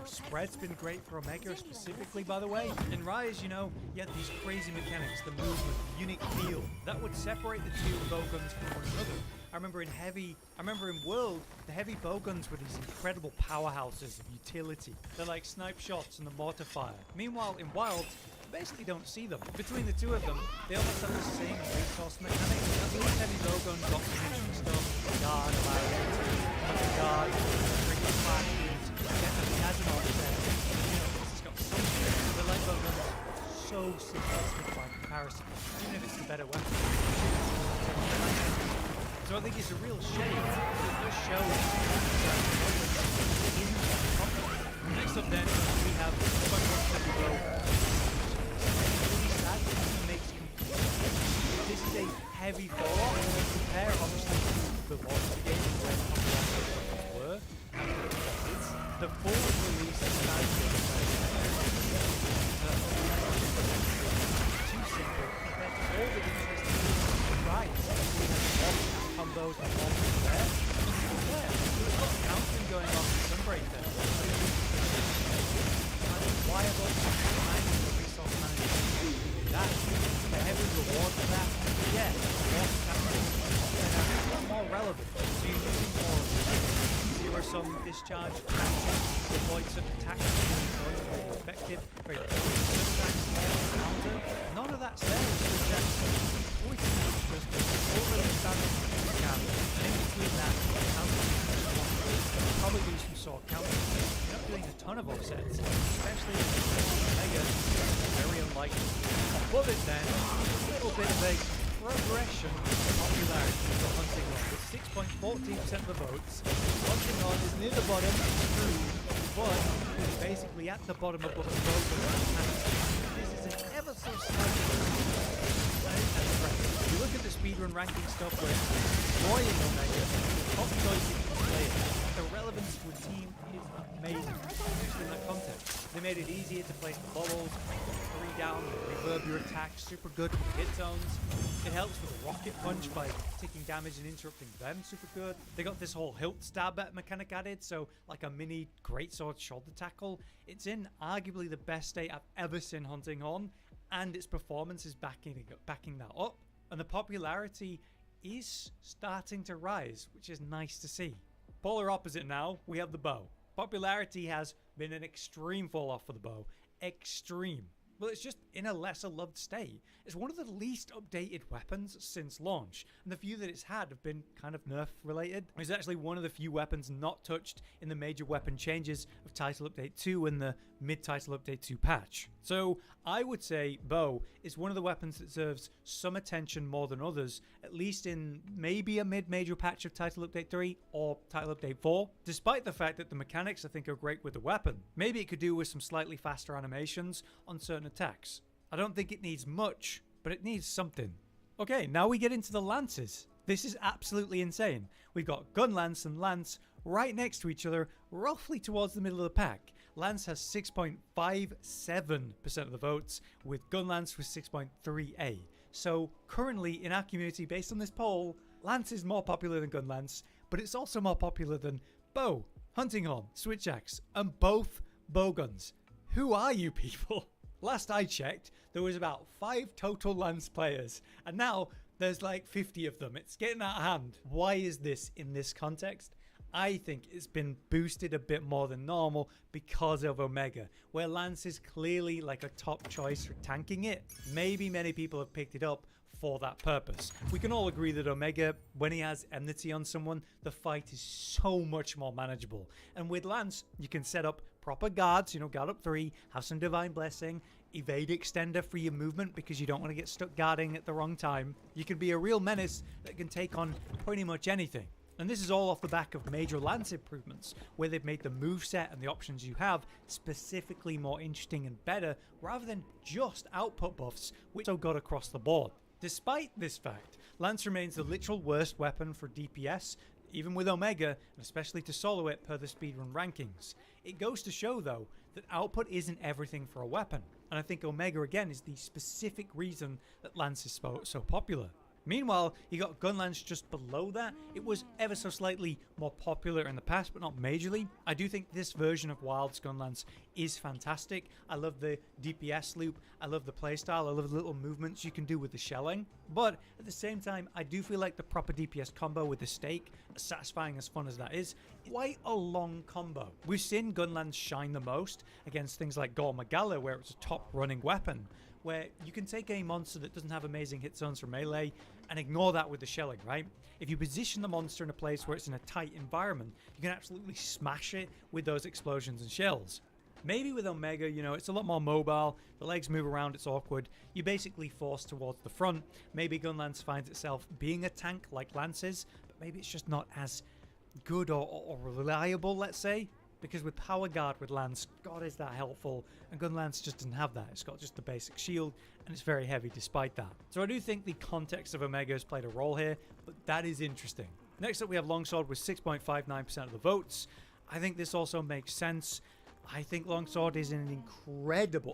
spread's been great for Omega specifically, by the way. In Rise, you had these crazy mechanics, the movement, the unique feel, that would separate the two bowguns from one another. I remember in World, the heavy bowguns were these incredible powerhouses of utility. They're like snipe shots and the mortar fire. Meanwhile, in Wild, you basically don't see them. Between the two of them, they almost have the same resource mechanics. At least heavy bowguns got some interesting stuff. Guard, guard, bringing flashes, he has an arc there. This has got something. The light bowgun is so simplistic by comparison, even if it's the better weapon. So I think it's a real shame that it does show Next up then, we have 100kills. Really sad that he makes this is a heavy fall-off. Compare obviously to the launch of the game where the popular were. The forward release is too simple compared to all the interesting rights. We have combos and bombs there. There's a lot of countering going on with Sunbreak there. Why are those finding the resource management? That, the heavy reward for that, yeah, more relevant. So you're using more zero-sum discharge, to avoid certain attacks, very effective, very counter. None of that's there. It's just overly standard and in between that, probably do some sort of counter. You're not doing a ton of offsets, especially Mega, very unlikely. Above it then, a little bit of a progression in popularity for Hunting On. With 6.14% of the votes, Hunting On is near the bottom, true, but is basically at the bottom of the vote. This is an ever so slight if you look at the speedrun ranking stuff where Roy and Omega, the top choice you can play it, the relevance to a team is amazing, especially in that context. They made it easier to place the bubbles, 3 down, reverb your attacks, super good with hit zones. It helps with a rocket punch by taking damage and interrupting them, super good. They got this whole hilt stab mechanic added, so like a mini greatsword shoulder tackle. It's in arguably the best state I've ever seen Hunting On, and its performance is backing that up, and the popularity is starting to rise, which is nice to see. Polar opposite now, we have the bow. Popularity has been an extreme fall off for the bow. Extreme. Well, it's just in a lesser loved state. It's one of the least updated weapons since launch, and the few that it's had have been kind of nerf related. It's actually one of the few weapons not touched in the major weapon changes of Title Update 2 and the mid-Title Update 2 patch. So I would say bow is one of the weapons that deserves some attention more than others, at least in maybe a mid-major patch of Title Update 3 or Title Update 4, despite the fact that the mechanics I think are great with the weapon. Maybe it could do with some slightly faster animations on certain attacks. I don't think it needs much, but it needs something. Okay, now we get into the lances. This is absolutely insane. We've got Gun Lance and Lance right next to each other, roughly towards the middle of the pack. Lance has 6.57% of the votes, with Gun Lance with 6.3A. So currently in our community, based on this poll, Lance is more popular than Gun Lance, but it's also more popular than bow, hunting horn, switch axe, and both bowguns. Who are you people? Last I checked, there was about 5 total Lance players, and now there's like 50 of them. It's getting out of hand. Why is this in this context? I think it's been boosted a bit more than normal because of Omega, where Lance is clearly like a top choice for tanking it. Maybe many people have picked it up for that purpose. We can all agree that Omega, when he has enmity on someone, the fight is so much more manageable. And with Lance, you can set up proper guards, guard up 3, have some Divine Blessing, evade extender for your movement because you don't want to get stuck guarding at the wrong time. You can be a real menace that can take on pretty much anything. And this is all off the back of major Lance improvements, where they've made the moveset and the options you have specifically more interesting and better, rather than just output buffs, which also got across the board. Despite this fact, Lance remains the literal worst weapon for DPS, even with Omega, and especially to solo it per the speedrun rankings. It goes to show though, that output isn't everything for a weapon, and I think Omega again is the specific reason that Lance is so popular. Meanwhile, you got Gunlance just below that. It was ever so slightly more popular in the past, but not majorly. I do think this version of Wild's Gunlance is fantastic. I love the DPS loop, I love the playstyle, I love the little movements you can do with the shelling. But at the same time, I do feel like the proper DPS combo with the stake, as satisfying as fun as that is, quite a long combo. We've seen Gunlance shine the most against things like Gore Magala, where it's a top running weapon, where you can take a monster that doesn't have amazing hit zones for melee and ignore that with the shelling, right? If you position the monster in a place where it's in a tight environment, you can absolutely smash it with those explosions and shells. Maybe with Omega, it's a lot more mobile, the legs move around, it's awkward, you're basically forced towards the front. Maybe Gunlance finds itself being a tank like Lance is, but maybe it's just not as good or reliable, let's say. Because with Power Guard with Lance, God is that helpful, and Gunlance just doesn't have that. It's got just the basic shield, and it's very heavy despite that. So I do think the context of Omega has played a role here, but that is interesting. Next up we have Longsword with 6.59% of the votes. I think this also makes sense. I think Longsword is in an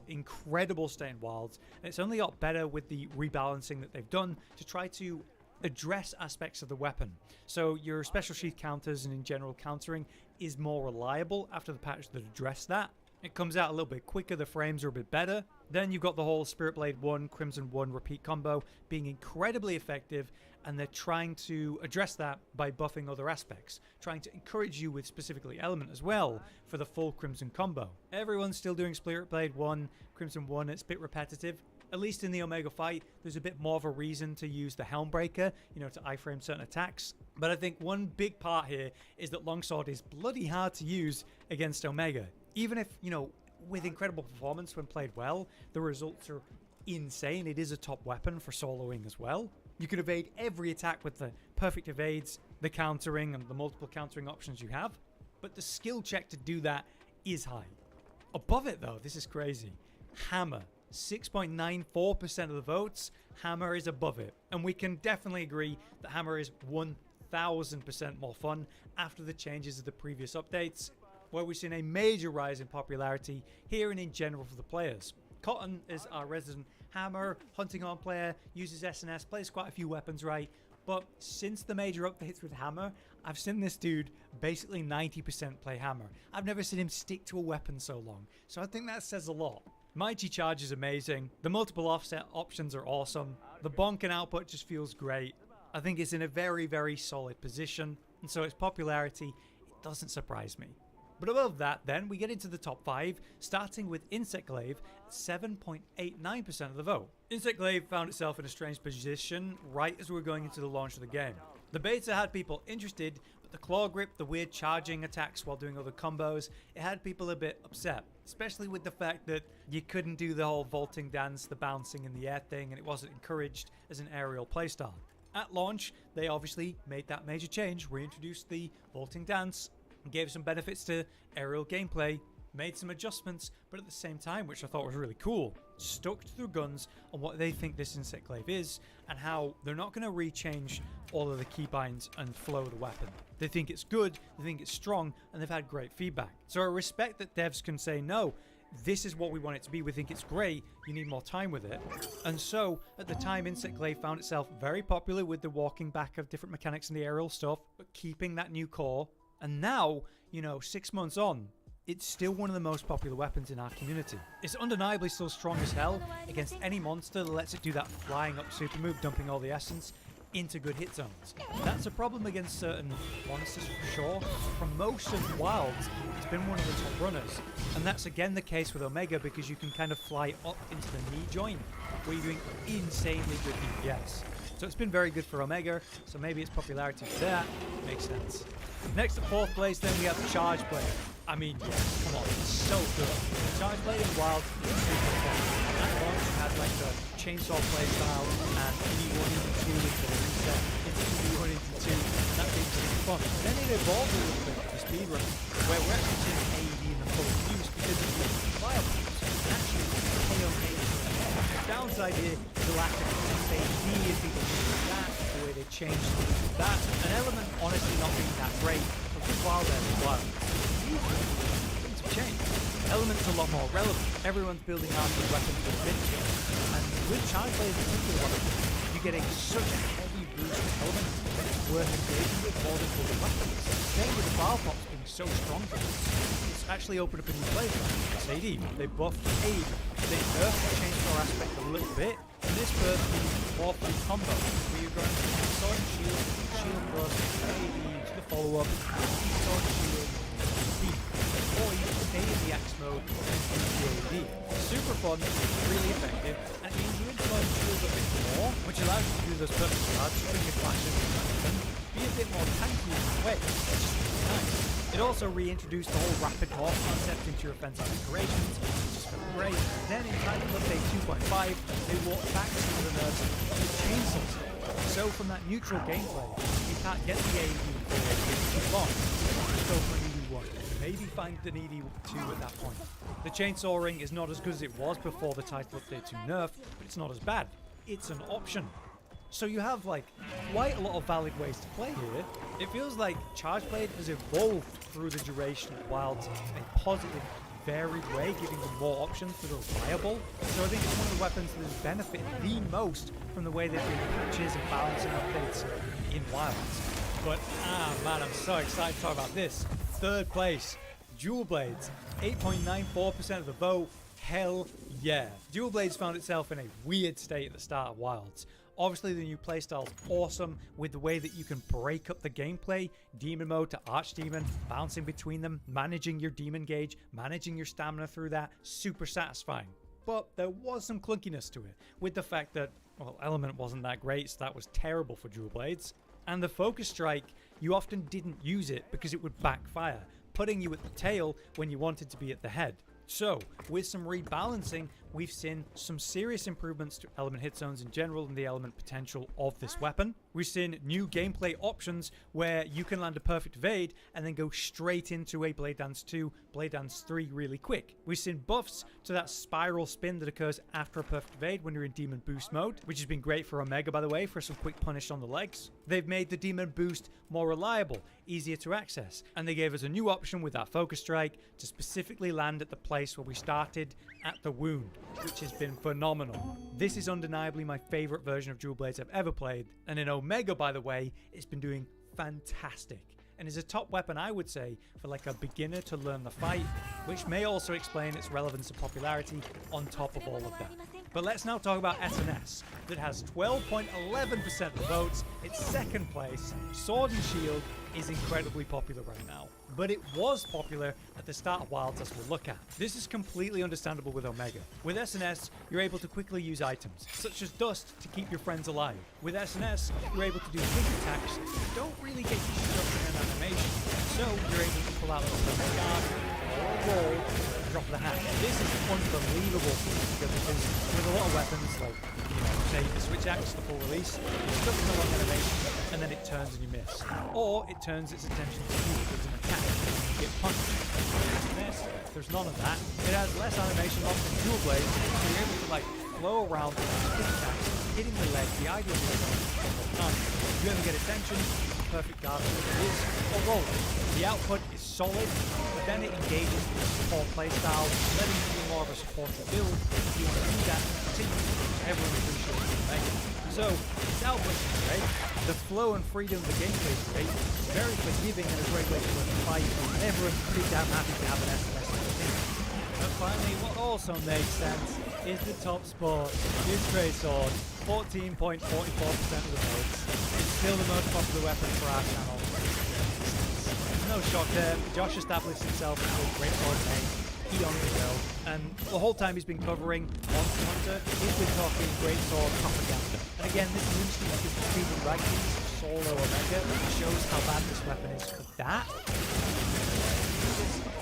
incredible state in Wilds, and it's only got better with the rebalancing that they've done to try to address aspects of the weapon. So your special sheath counters and in general countering is more reliable after the patch that addressed that. It comes out a little bit quicker, the frames are a bit better. Then you've got the whole Spirit Blade 1, Crimson 1 repeat combo being incredibly effective, and they're trying to address that by buffing other aspects, trying to encourage you with specifically Element as well for the full Crimson combo. Everyone's still doing Spirit Blade 1, Crimson 1, it's a bit repetitive. At least in the Omega fight, there's a bit more of a reason to use the Helmbreaker, to iframe certain attacks. But I think one big part here is that Longsword is bloody hard to use against Omega. Even if, with incredible performance when played well, the results are insane. It is a top weapon for soloing as well. You can evade every attack with the perfect evades, the countering, and the multiple countering options you have. But the skill check to do that is high. Above it though, this is crazy. Hammer. 6.94% of the votes, Hammer is above it. And we can definitely agree that Hammer is 1000% more fun after the changes of the previous updates, where we've seen a major rise in popularity here and in general for the players. Cotton is our resident Hammer, hunting on player, uses SNS, plays quite a few weapons right, but since the major updates with Hammer, I've seen this dude basically 90% play Hammer. I've never seen him stick to a weapon so long, so I think that says a lot. Mighty Charge is amazing, the multiple offset options are awesome, the bonk and output just feels great. I think it's in a very solid position, and so its popularity, it doesn't surprise me. But above that then, we get into the top 5, starting with Insect Glaive at 7.89% of the vote. Insect Glaive found itself in a strange position right as we were going into the launch of the game. The beta had people interested, but the claw grip, the weird charging attacks while doing other combos, it had people a bit upset. Especially with the fact that you couldn't do the whole vaulting dance, the bouncing in the air thing, and it wasn't encouraged as an aerial playstyle. At launch, they obviously made that major change, reintroduced the vaulting dance, gave some benefits to aerial gameplay, made some adjustments, but at the same time, which I thought was really cool, stuck to their guns on what they think this Insect Glaive is, and how they're not going to rechange all of the keybinds and flow of the weapon. They think it's good, they think it's strong, and they've had great feedback. So I respect that devs can say, no, this is what we want it to be, we think it's great, you need more time with it. And so, at the time, Insect Glaive found itself very popular with the walking back of different mechanics and the aerial stuff, but keeping that new core. And now, 6 months on, it's still one of the most popular weapons in our community. It's undeniably still strong as hell against any monster that lets it do that flying up super move, dumping all the essence. into good hit zones. That's a problem against certain monsters for sure. From most of Wilds, it's been one of the top runners. And that's again the case with Omega because you can kind of fly up into the knee joint where you're doing insanely good DPS. So it's been very good for Omega, so maybe its popularity for that makes sense. Next at 4th place then we have Charge Blade. I mean, yeah, come on, it's so good. Charge Blade in Wild is super fun. At launch it had like the chainsaw playstyle and ED1, ED2 with the reset into ED1, ED2, and that being pretty fun. Then it evolved a little bit to speedrun, where we're actually seeing AED in the full use because of the fireballs. And actually, KO the downside here is the lack of AED and people using that, the way they changed that. An element honestly not being that great, but with Wild there as well. Things have changed. Element's a lot more relevant. Everyone's building armored weapons with miniature. And with Charge Blade in particular, you're getting such a heavy boost of element that it's worth engaging with more than other weapons. Same with the File Pops being so strong for this. It's actually opened up a new playground. It's AD. They buffed AD. They nerfed the chainsaw aspect a little bit. And this burst is more fun combo, where you're going from sword and shield, shield burst, AD to the follow-up, sword and shield, or you can stay in the Axe mode and use the AD. Super fun, really effective, and it means you enjoy the shield a bit more, which allows you to do those perfect cards, bring your flashes, and be a bit more tanky in a way, which is really nice. It also reintroduced the whole rapid morph concept into your offensive decorations, which is really great. Then in Titan Update 2.5, they walked back some of the nerfs with chainsaws. So from that neutral gameplay, you can't get the AED for too long. Just go for an ED1. Maybe find an ED2 at that point. The chainsaw ring is not as good as it was before the Titan Update 2 nerf, but it's not as bad. It's an option. So you have like quite a lot of valid ways to play here. It feels like Charge Blade has evolved through the duration of Wilds in a positive, varied way, giving them more options that are viable. So I think it's one of the weapons that has benefited the most from the way they've been patches and balancing updates in Wilds. But man, I'm so excited to talk about this. 3rd place, Dual Blades, 8.94% of the vote. Hell yeah. Dual Blades found itself in a weird state at the start of Wilds. Obviously the new playstyle's awesome with the way that you can break up the gameplay, demon mode to archdemon, bouncing between them, managing your demon gauge, managing your stamina through that, super satisfying. But there was some clunkiness to it, with the fact that, well, element wasn't that great, so that was terrible for Dual Blades. And the Focus Strike, you often didn't use it because it would backfire, putting you at the tail when you wanted to be at the head. So, with some rebalancing, we've seen some serious improvements to element hit zones in general and the element potential of this weapon. We've seen new gameplay options where you can land a perfect evade and then go straight into a Blade Dance 2, Blade Dance 3 really quick. We've seen buffs to that spiral spin that occurs after a perfect evade when you're in Demon Boost mode, which has been great for Omega by the way, for some quick punish on the legs. They've made the Demon Boost more reliable, easier to access, and they gave us a new option with that Focus Strike to specifically land at the place where we started, at the wound, which has been phenomenal. This is undeniably my favorite version of Dual Blades I've ever played, and in Omega by the way, it's been doing fantastic, and is a top weapon I would say for like a beginner to learn the fight, which may also explain its relevance and popularity on top of all of that. But let's now talk about SNS, that has 12.11% of the votes. It's 2nd place. Sword and Shield is incredibly popular right now, but it was popular at the start of Wilds as we'll look at. This is completely understandable with Omega. With SNS, you're able to quickly use items, such as Dust to keep your friends alive. With SNS, you're able to do quick attacks that don't really get you stuck in an animation, so you're able to pull out a guard or a roll at the drop of the hat. This is unbelievable because with a lot of weapons, like, you know, say the switch axe, the full release, you're stuck in a long animation and then it turns and you miss. Or it turns its attention to you with an attack and you get punched. There's none of that. It has less animation loss than Dual Blade, so you're able to like flow around with quick attacks, hitting the leg, the ideal none. If you ever get attention, it's a perfect guard for it is, or roll it. The output is solid, but then it engages with the support playstyle, letting you do more of a supportive build. If you want to do that, continue. Everyone appreciates it. So, its output is great, the flow and freedom of the gameplay is great, it's very forgiving and a great way to learn to fight, and everyone's pretty damn happy to have an SNS in the team. And finally, what also makes sense is the top sport. Use greatsword, 14.44% of the votes. It's still the most popular weapon for our channel. No shock there, Josh established himself as a greatsword main eons ago, and the whole time he's been covering Monster Hunter, he's been talking greatsword propaganda. And again, this is interesting because the Cuban rankings, solo Omega, shows how bad this weapon is for that.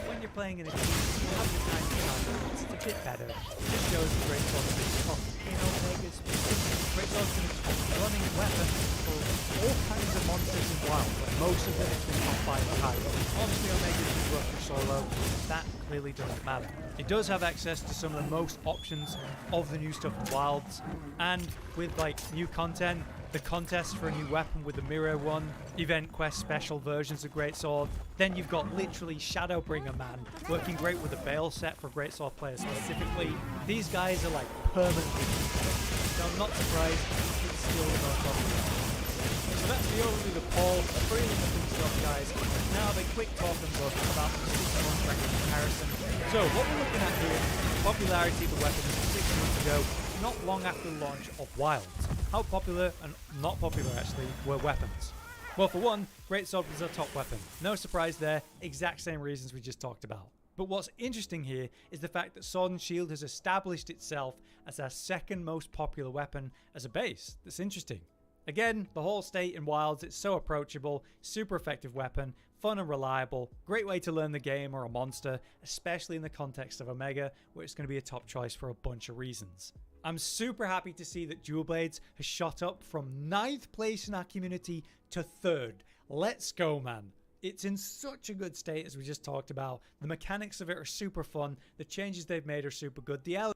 When you're playing in a team, you have the time to counter, it's a bit better. It just shows the greatsword is top in Omega specifically. Greatsword's been a top running weapon for all kinds of monsters in WoW, but most of them have been top 5 or higher. Obviously Omega's been rough for solo, that clearly doesn't matter. It does have access to some of the most options of the new stuff in Wilds, and with like new content, the contest for a new weapon with the Mirror one, event quest special versions of Greatsword, then you've got literally Shadowbringer Man working great with the Bale set for Greatsword players specifically. These guys are like permanently, so I'm not surprised it's still the most popular. So that's the overview of the poll, pretty interesting stuff guys. Now have a quick talk and look about the 6-month record comparison. So what we're looking at here is the popularity of the weapons 6 months ago, not long after the launch of Wilds. How popular and not popular actually were weapons? Well, for one, Greatsword was our top weapon. No surprise there, exact same reasons we just talked about. But what's interesting here is the fact that Sword and Shield has established itself as our second most popular weapon as a base. That's interesting. Again, the whole state in Wilds, it's so approachable, super effective weapon, fun and reliable, great way to learn the game or a monster, especially in the context of Omega, where it's going to be a top choice for a bunch of reasons. I'm super happy to see that Dual Blades has shot up from 9th place in our community to 3rd. Let's go, man. It's in such a good state as we just talked about. The mechanics of it are super fun. The changes they've made are super good. The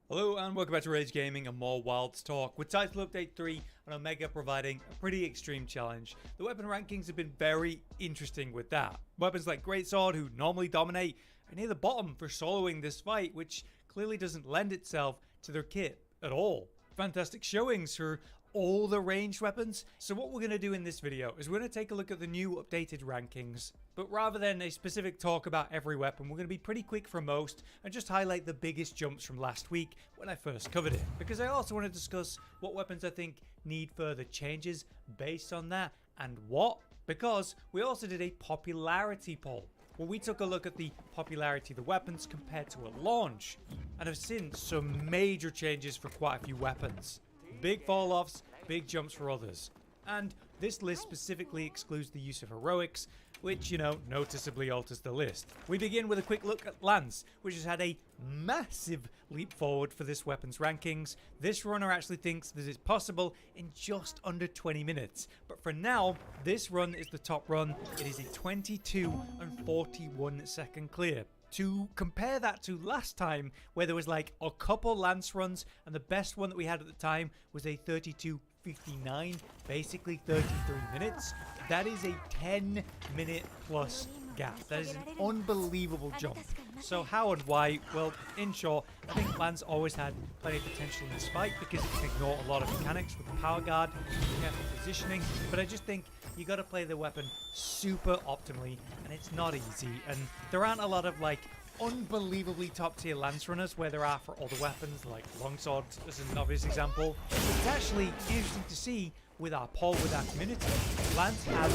Hello and welcome back to Rage Gaming and more Wilds talk. With Title Update 3 and Omega providing a pretty extreme challenge, the weapon rankings have been very interesting with that. Weapons like Greatsword, who normally dominate, are near the bottom for soloing this fight, which clearly doesn't lend itself to their kit at all. Fantastic showings for all the ranged weapons. So what we're going to do in this video is we're going to take a look at the new updated rankings, but rather than a specific talk about every weapon, we're going to be pretty quick for most and just highlight the biggest jumps from last week when I first covered it, because I also want to discuss what weapons I think need further changes based on that, and what, because we also did a popularity poll where we took a look at the popularity of the weapons compared to a launch, and have seen some major changes for quite a few weapons. Big fall-offs, big jumps for others. And this list specifically excludes the use of heroics, which, you know, noticeably alters the list. We begin with a quick look at Lance, which has had a massive leap forward for this weapon's rankings. This runner actually thinks that it's possible in just under 20 minutes. But for now, this run is the top run. It is a 22 and 41 second clear. To compare that to last time, where there was like a couple Lance runs, and the best one that we had at the time was a 32:59, basically 33 minutes. That is a 10-minute plus gap. That is an unbelievable jump. So how and why? Well, in short, I think Lance always had plenty of potential in this fight because it can ignore a lot of mechanics with the power guard, careful positioning, but I just think you got to play the weapon super optimally, and it's not easy, and there aren't a lot of like unbelievably top tier Lance runners where there are for other weapons like Longsword as an obvious example. It's actually interesting to see with our poll with our community, Lance has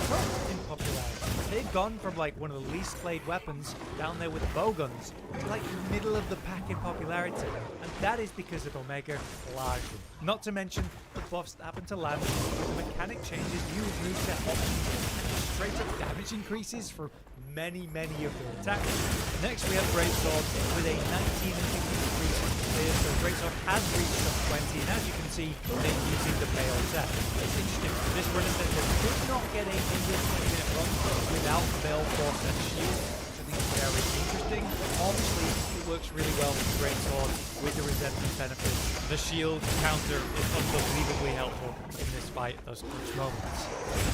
shot up in popularity. They've gone from like one of the least played weapons down there with the bowguns to like the middle of the pack in popularity, and that is because of Omega largely. Not to mention the buffs that happen to Lance with the mechanic changes, new moveset options, and straight up damage increases for many of their attacks. Next we have Greatsword with a 19 and 50 increase in clear, so Greatsword has reached top 20, and as you can see, they're using the Bale set. It's interesting, this runner says they could not get a 20-minute run without the Bale force and shield, which I think is very interesting. Obviously, it works really well with Greatsword with the resentment benefits. The shield counter is unbelievably helpful in this fight at those clutch moments.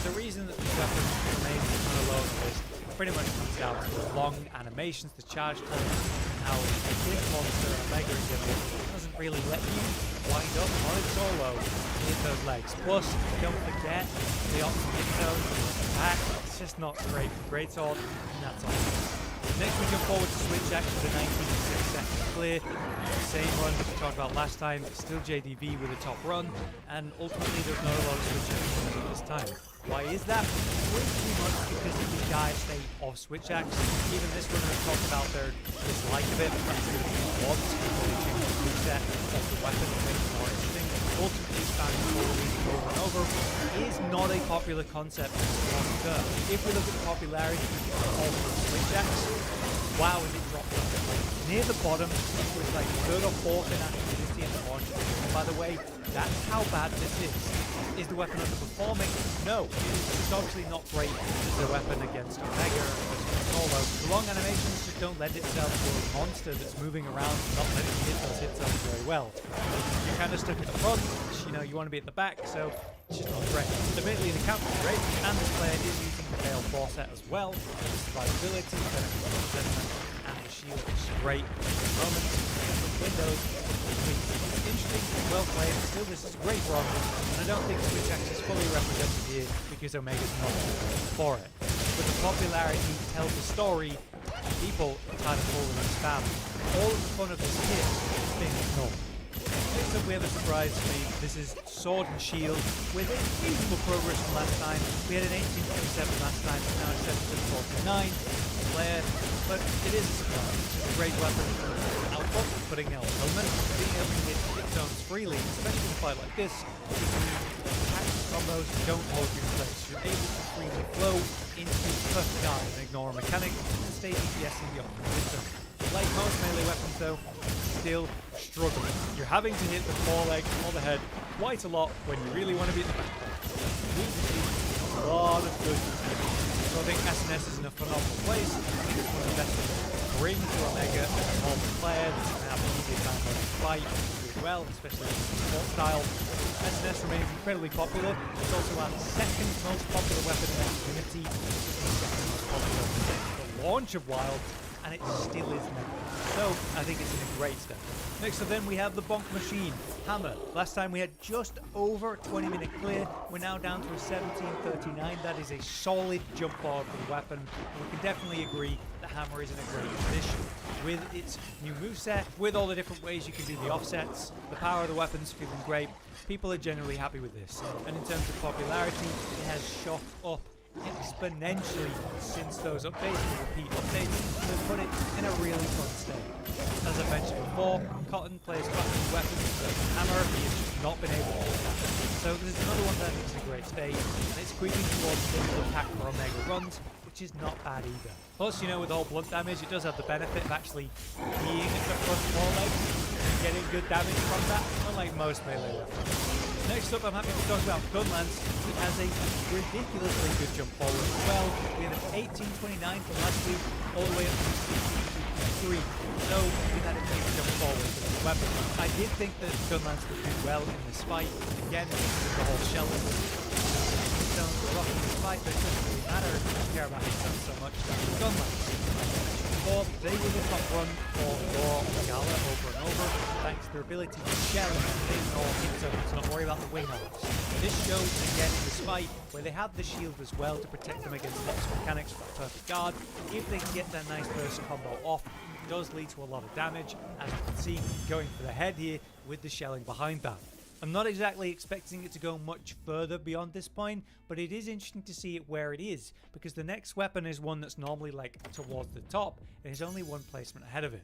The reason that this weapon remains on a low list pretty much comes down to the long animations, the charge times, and how a big monster, a Mega in general, has really let you wind up on a solo hit those legs. Plus, don't forget the option hit zone at the back. It's just not great for greatsword, and that's all. Next we jump forward to switch action to 19 seconds clear. Same run that we talked about last time, it's still JDV with a top run, and ultimately there's not a lot of switch action this time. Why is that? Pretty much because of the dire state of switch axe. Even this runner has talked about their dislike of it, that's going to be once before they change the moveset of the weapon to make it more interesting. Ultimately spamming forward over and over is not a popular concept long term. If we look at the popularity of the switch axe, wow, is it dropped off. Near the bottom, it was like third or fourth in activity in the launch. And by the way, that's how bad this is. Is the weapon underperforming? No, it's obviously not great as a weapon against Omega or solo. The long animations just don't lend itself to a monster that's moving around and not letting you hit those hit zones very well. You're kind of stuck at the front, you want to be at the back, so it's just not great. Admittedly, the counter is great, and this player is using the Veil 4 set as well. The survivability, and the shield is great at the moment. Windows, it's interesting, well played, still this is a great run, and I don't think Switch Axe is fully represented here because Omega's not for it. But the popularity tells the story, and people are tired of falling in spam. All of the fun of this hit is being ignored. Next up we have a surprise for me. This is Sword and Shield with reasonable progress from last time. We had an 1827 last time, now it's 1749 player, but it is a surprise. It's a great weapon for output, putting out element, being able to hit hit zones freely, especially in a fight like this. Attacks combos don't hold you in place. You're able to freely flow into perfect guard and ignore a mechanic and stay DPSing your system. Like most melee weapons though, still struggling. You're having to hit the foreleg or the head quite a lot when you really want to be at the back. A lot of good. So I think SNS is in a phenomenal place. I think it's one of the best things to bring to Omega as a normal player that's going to have an easier time on the fight as well, especially in the support style. SNS remains incredibly popular. It's also our second most popular weapon in the community. It's the second most popular the launch of Wild, and it still is now. So I think it's in a great step. Next up then we have the Bonk Machine, Hammer. Last time we had just over 20-minute clear. We're now down to a 1739. That is a solid jump forward for the weapon. And we can definitely agree that Hammer is in a great position. With its new moveset, with all the different ways you can do the offsets, the power of the weapon's feeling great. People are generally happy with this. And in terms of popularity, it has shot up exponentially since those updates and repeat updates to put it in a really fun state. As I mentioned before, Cotton plays Cotton's weapons, but Hammer he has just not been able to do that. So this is another one that I think is in a great state, and it's creeping towards single attack for Omega runs, which is not bad either. Plus, with the whole blunt damage, it does have the benefit of actually being at the front foreleg and getting good damage from that, unlike most melee weapons. Next up, I'm happy to talk about Gunlance. It has a ridiculously good jump forward as well. We have an 1829 from last week, all the way up to 1653. So we've had a big jump forward for this weapon. I did think that Gunlance would do well in this fight. Again, because of the whole shell-in. Stones are rough in this fight, but it doesn't really matter. I don't care about hit stones so much. Gunlance. Or they were the top run for Law Gala over and over, thanks to their ability to shell and ignore hit zones, not worry about the wing arms. This shows again in this fight where they have the shield as well to protect them against lots of mechanics for a perfect guard. If they can get that nice burst combo off, it does lead to a lot of damage, as you can see going for the head here with the shelling behind that. I'm not exactly expecting it to go much further beyond this point, but it is interesting to see it where it is, because the next weapon is one that's normally like towards the top, and is only one placement ahead of it.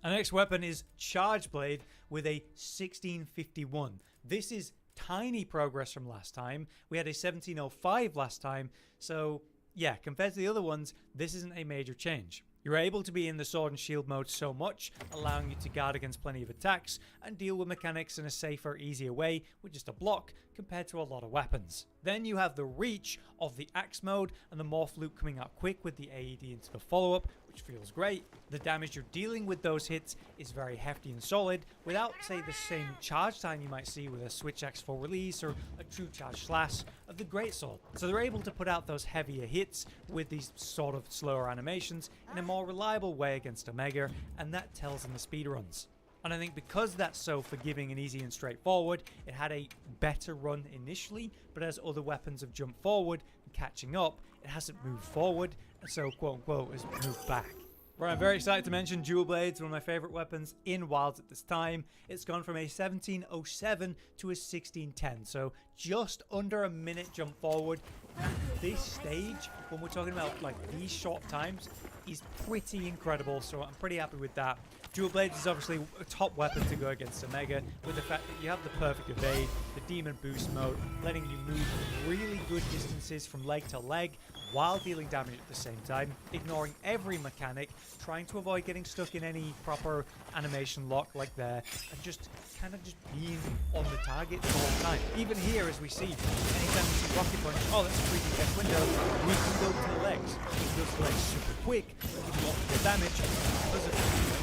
Our next weapon is Charge Blade with a 1651. This is tiny progress from last time. We had a 1705 last time, so yeah, compared to the other ones, this isn't a major change. You're able to be in the sword and shield mode so much, allowing you to guard against plenty of attacks and deal with mechanics in a safer, easier way with just a block compared to a lot of weapons. Then you have the reach of the axe mode and the morph loop coming out quick with the AED into the follow-up, which feels great. The damage you're dealing with those hits is very hefty and solid without, say, the same charge time you might see with a switch axe full release or a true charge slash of the greatsword. So they're able to put out those heavier hits with these sort of slower animations in a more reliable way against Omega, and that tells in the speedruns. And I think because that's so forgiving and easy and straightforward, it had a better run initially, but as other weapons have jumped forward and catching up, it hasn't moved forward, and so quote unquote has moved back. Right, I'm very excited to mention Dual Blades, one of my favorite weapons in Wilds at this time. It's gone from a 1707 to a 1610, so just under a minute jump forward. At this stage, when we're talking about like these short times, is pretty incredible, so I'm pretty happy with that. Dual Blades is obviously a top weapon to go against Omega, with the fact that you have the perfect evade, the demon boost mode, letting you move really good distances from leg to leg while dealing damage at the same time, ignoring every mechanic, trying to avoid getting stuck in any proper animation lock like there, and just kind of just being on the target the whole time. Even here, as we see, anytime we see Rocket Punch, oh, that's a freaking death window, we can go to the legs. We can go to the legs super quick, we can lots of damage, because of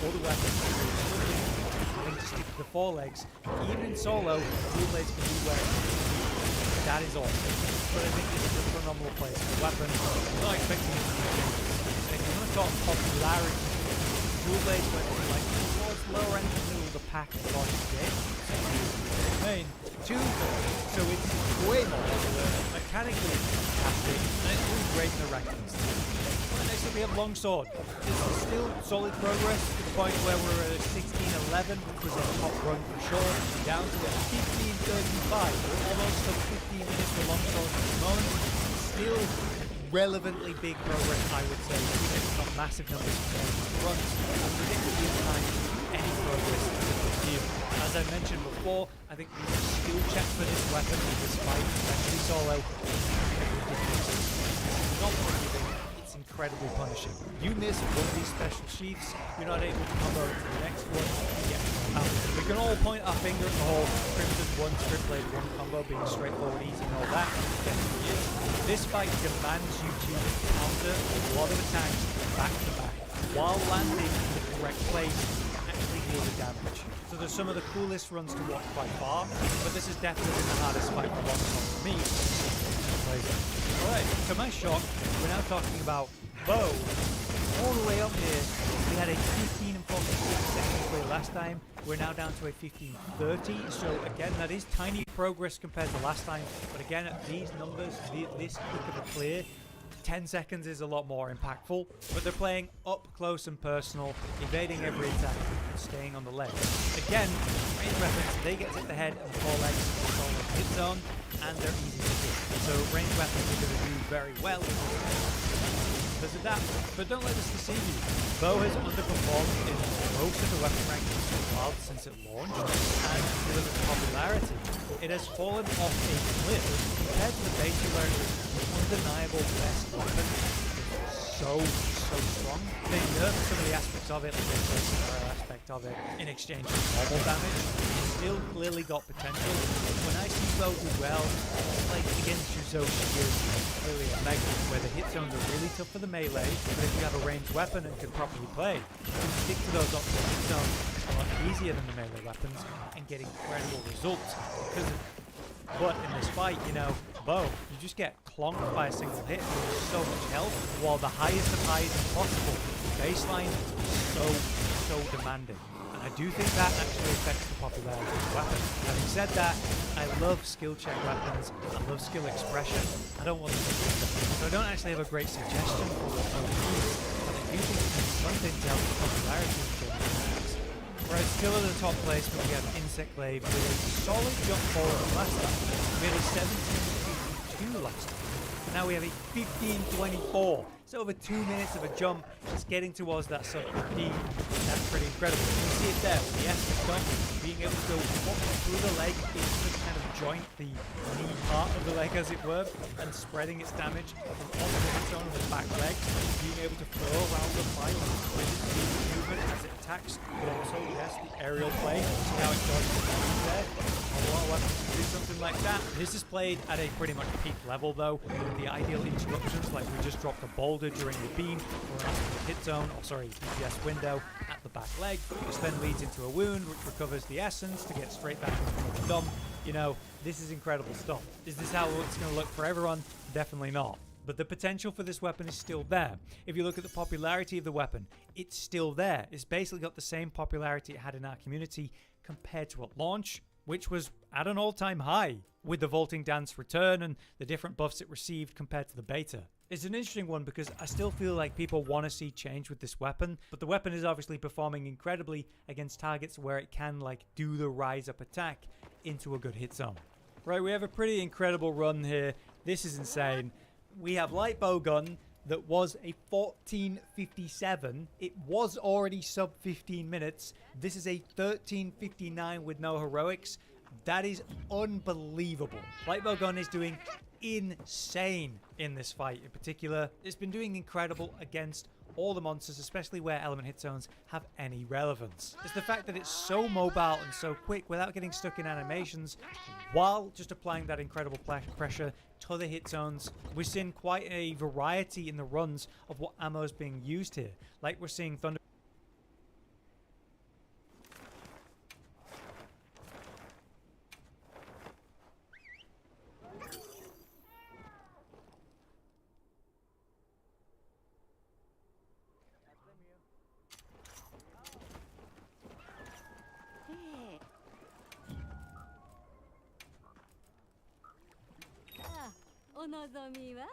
all the weapons having to stick to the forelegs. Even in solo, Dual Blades can do well. That is awesome. But I think this is a phenomenal place for a weapon. I'm not expecting it to be dangerous. And if you want to talk popularity, Dual Blades went from like towards lower end of the middle of the pack in launch today. Main. 2, so it's way more popular, mechanically fantastic, and it's really great in the rankings. Next up we have Longsword. This is still solid progress to the point where we're at 1611, which was a top run for sure, down to a 1535. We're almost up 15 minutes for Longsword at the moment. Still relevantly big progress, I would say, even if it's not massive numbers compared to the runs. I'm predictably in time to do any progress in this deal. As I mentioned before, I think the skill check for this weapon in this fight, especially solo, is not forgiving. It's incredibly punishing. You miss one of these special sheaths, you're not able to combo to the next one, you get out. We can all point our finger at the whole Crimson 1, Strip Blade 1 combo being straightforward, easy and all that. Definitely is. This fight demands you to counter a lot of attacks back to back, while landing in the correct place to actually deal the damage. So there's some of the coolest runs to watch by far, but this is definitely the hardest fight for for me. Alright, to my shock, we're now talking about Bo. All the way up here, we had a 15 and 46 second play last time. We're now down to a 15:30. So again, that is tiny progress compared to last time. But again, at these numbers, this quick of a clear, 10 seconds is a lot more impactful. But they're playing up close and personal, evading every attack, and staying on the leg. Again, range weapons, they get to the head and the forelegs, control the hit zone, and they're easy to hit. So range weapons are going to do very well because of that. But don't let this deceive you. Bo has underperformed in most of the weapon rankings for Wild since it launched, and if you look at the popularity, it has fallen off a cliff compared to the base where it was the undeniable best weapon. So strong. They nerfed some of the aspects of it, like the personal aspect of it, in exchange for normal damage. It still clearly got potential. When I see Bo do well, like against Yuzoshi is clearly a mega, where the hit zones are really tough for the melee, but if you have a ranged weapon and can properly play, you can stick to those optimal hit zones a lot easier than the melee weapons and get incredible results because of it. But in this fight, you know, Bo, you just get clonked by a single hit with so much health, while the highest of highs possible. The baseline is so demanding. And I do think that actually affects the popularity of the weapon. Having said that, I love skill check weapons, I love skill expression, I don't want them to do that. So I don't actually have a great suggestion for what Bo is, but I do think it has something to help the popularity of general weapons. Right, still at the top place, but we have Insect Glaive with a solid jump forward from last time. We had a 17:52 last time. And now we have a 15:24. So over 2 minutes of a jump, it's getting towards that sub 15. That's pretty incredible. You can see it there with the S jump, being able to go through the leg into the kind of joint, the knee part of the leg as it were, and spreading its damage from onto the hit zone of the back leg, being able to throw around the fight with its speed movement as it attacks, but also, yes, the aerial play. So now it dodges the damage there. A lot of weapons can do something like that. This is played at a pretty much peak level though, with the ideal interruptions, like we just dropped a boulder during the beam, or the hit zone, or sorry, DPS window at the back leg, which then leads into a wound, which recovers the essence to get straight back into the dump. You know, this is incredible stuff. Is this how it's going to look for everyone? Definitely not. But the potential for this weapon is still there. If you look at the popularity of the weapon, it's still there. It's basically got the same popularity it had in our community compared to at launch, which was at an all-time high, with the Vaulting Dance return and the different buffs it received compared to the beta. It's an interesting one because I still feel like people want to see change with this weapon, but the weapon is obviously performing incredibly against targets where it can like do the rise up attack into a good hit zone. Right, we have a pretty incredible run here. This is insane. We have light bowgun that was a 14:57. It was already sub 15 minutes. This is a 13:59 with no heroics. That is unbelievable. Light bowgun is doing insane in this fight. In particular, it's been doing incredible against all the monsters, especially where element hit zones have any relevance. It's the fact that it's so mobile and so quick without getting stuck in animations while just applying that incredible pressure to the hit zones. We're seeing quite a variety in the runs of what ammo is being used here. Like we're seeing Thunder. Ah, お望みは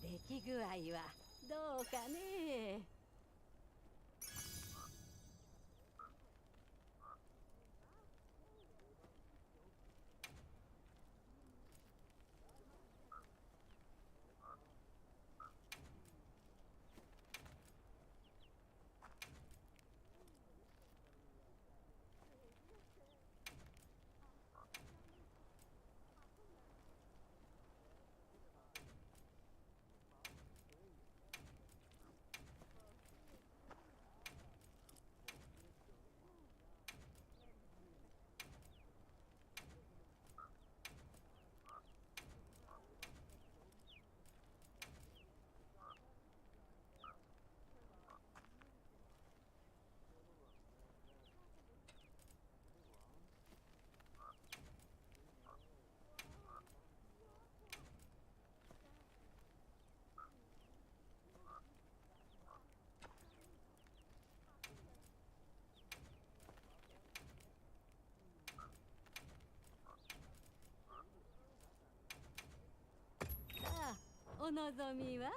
出来具合はどうかね。あ、お望みは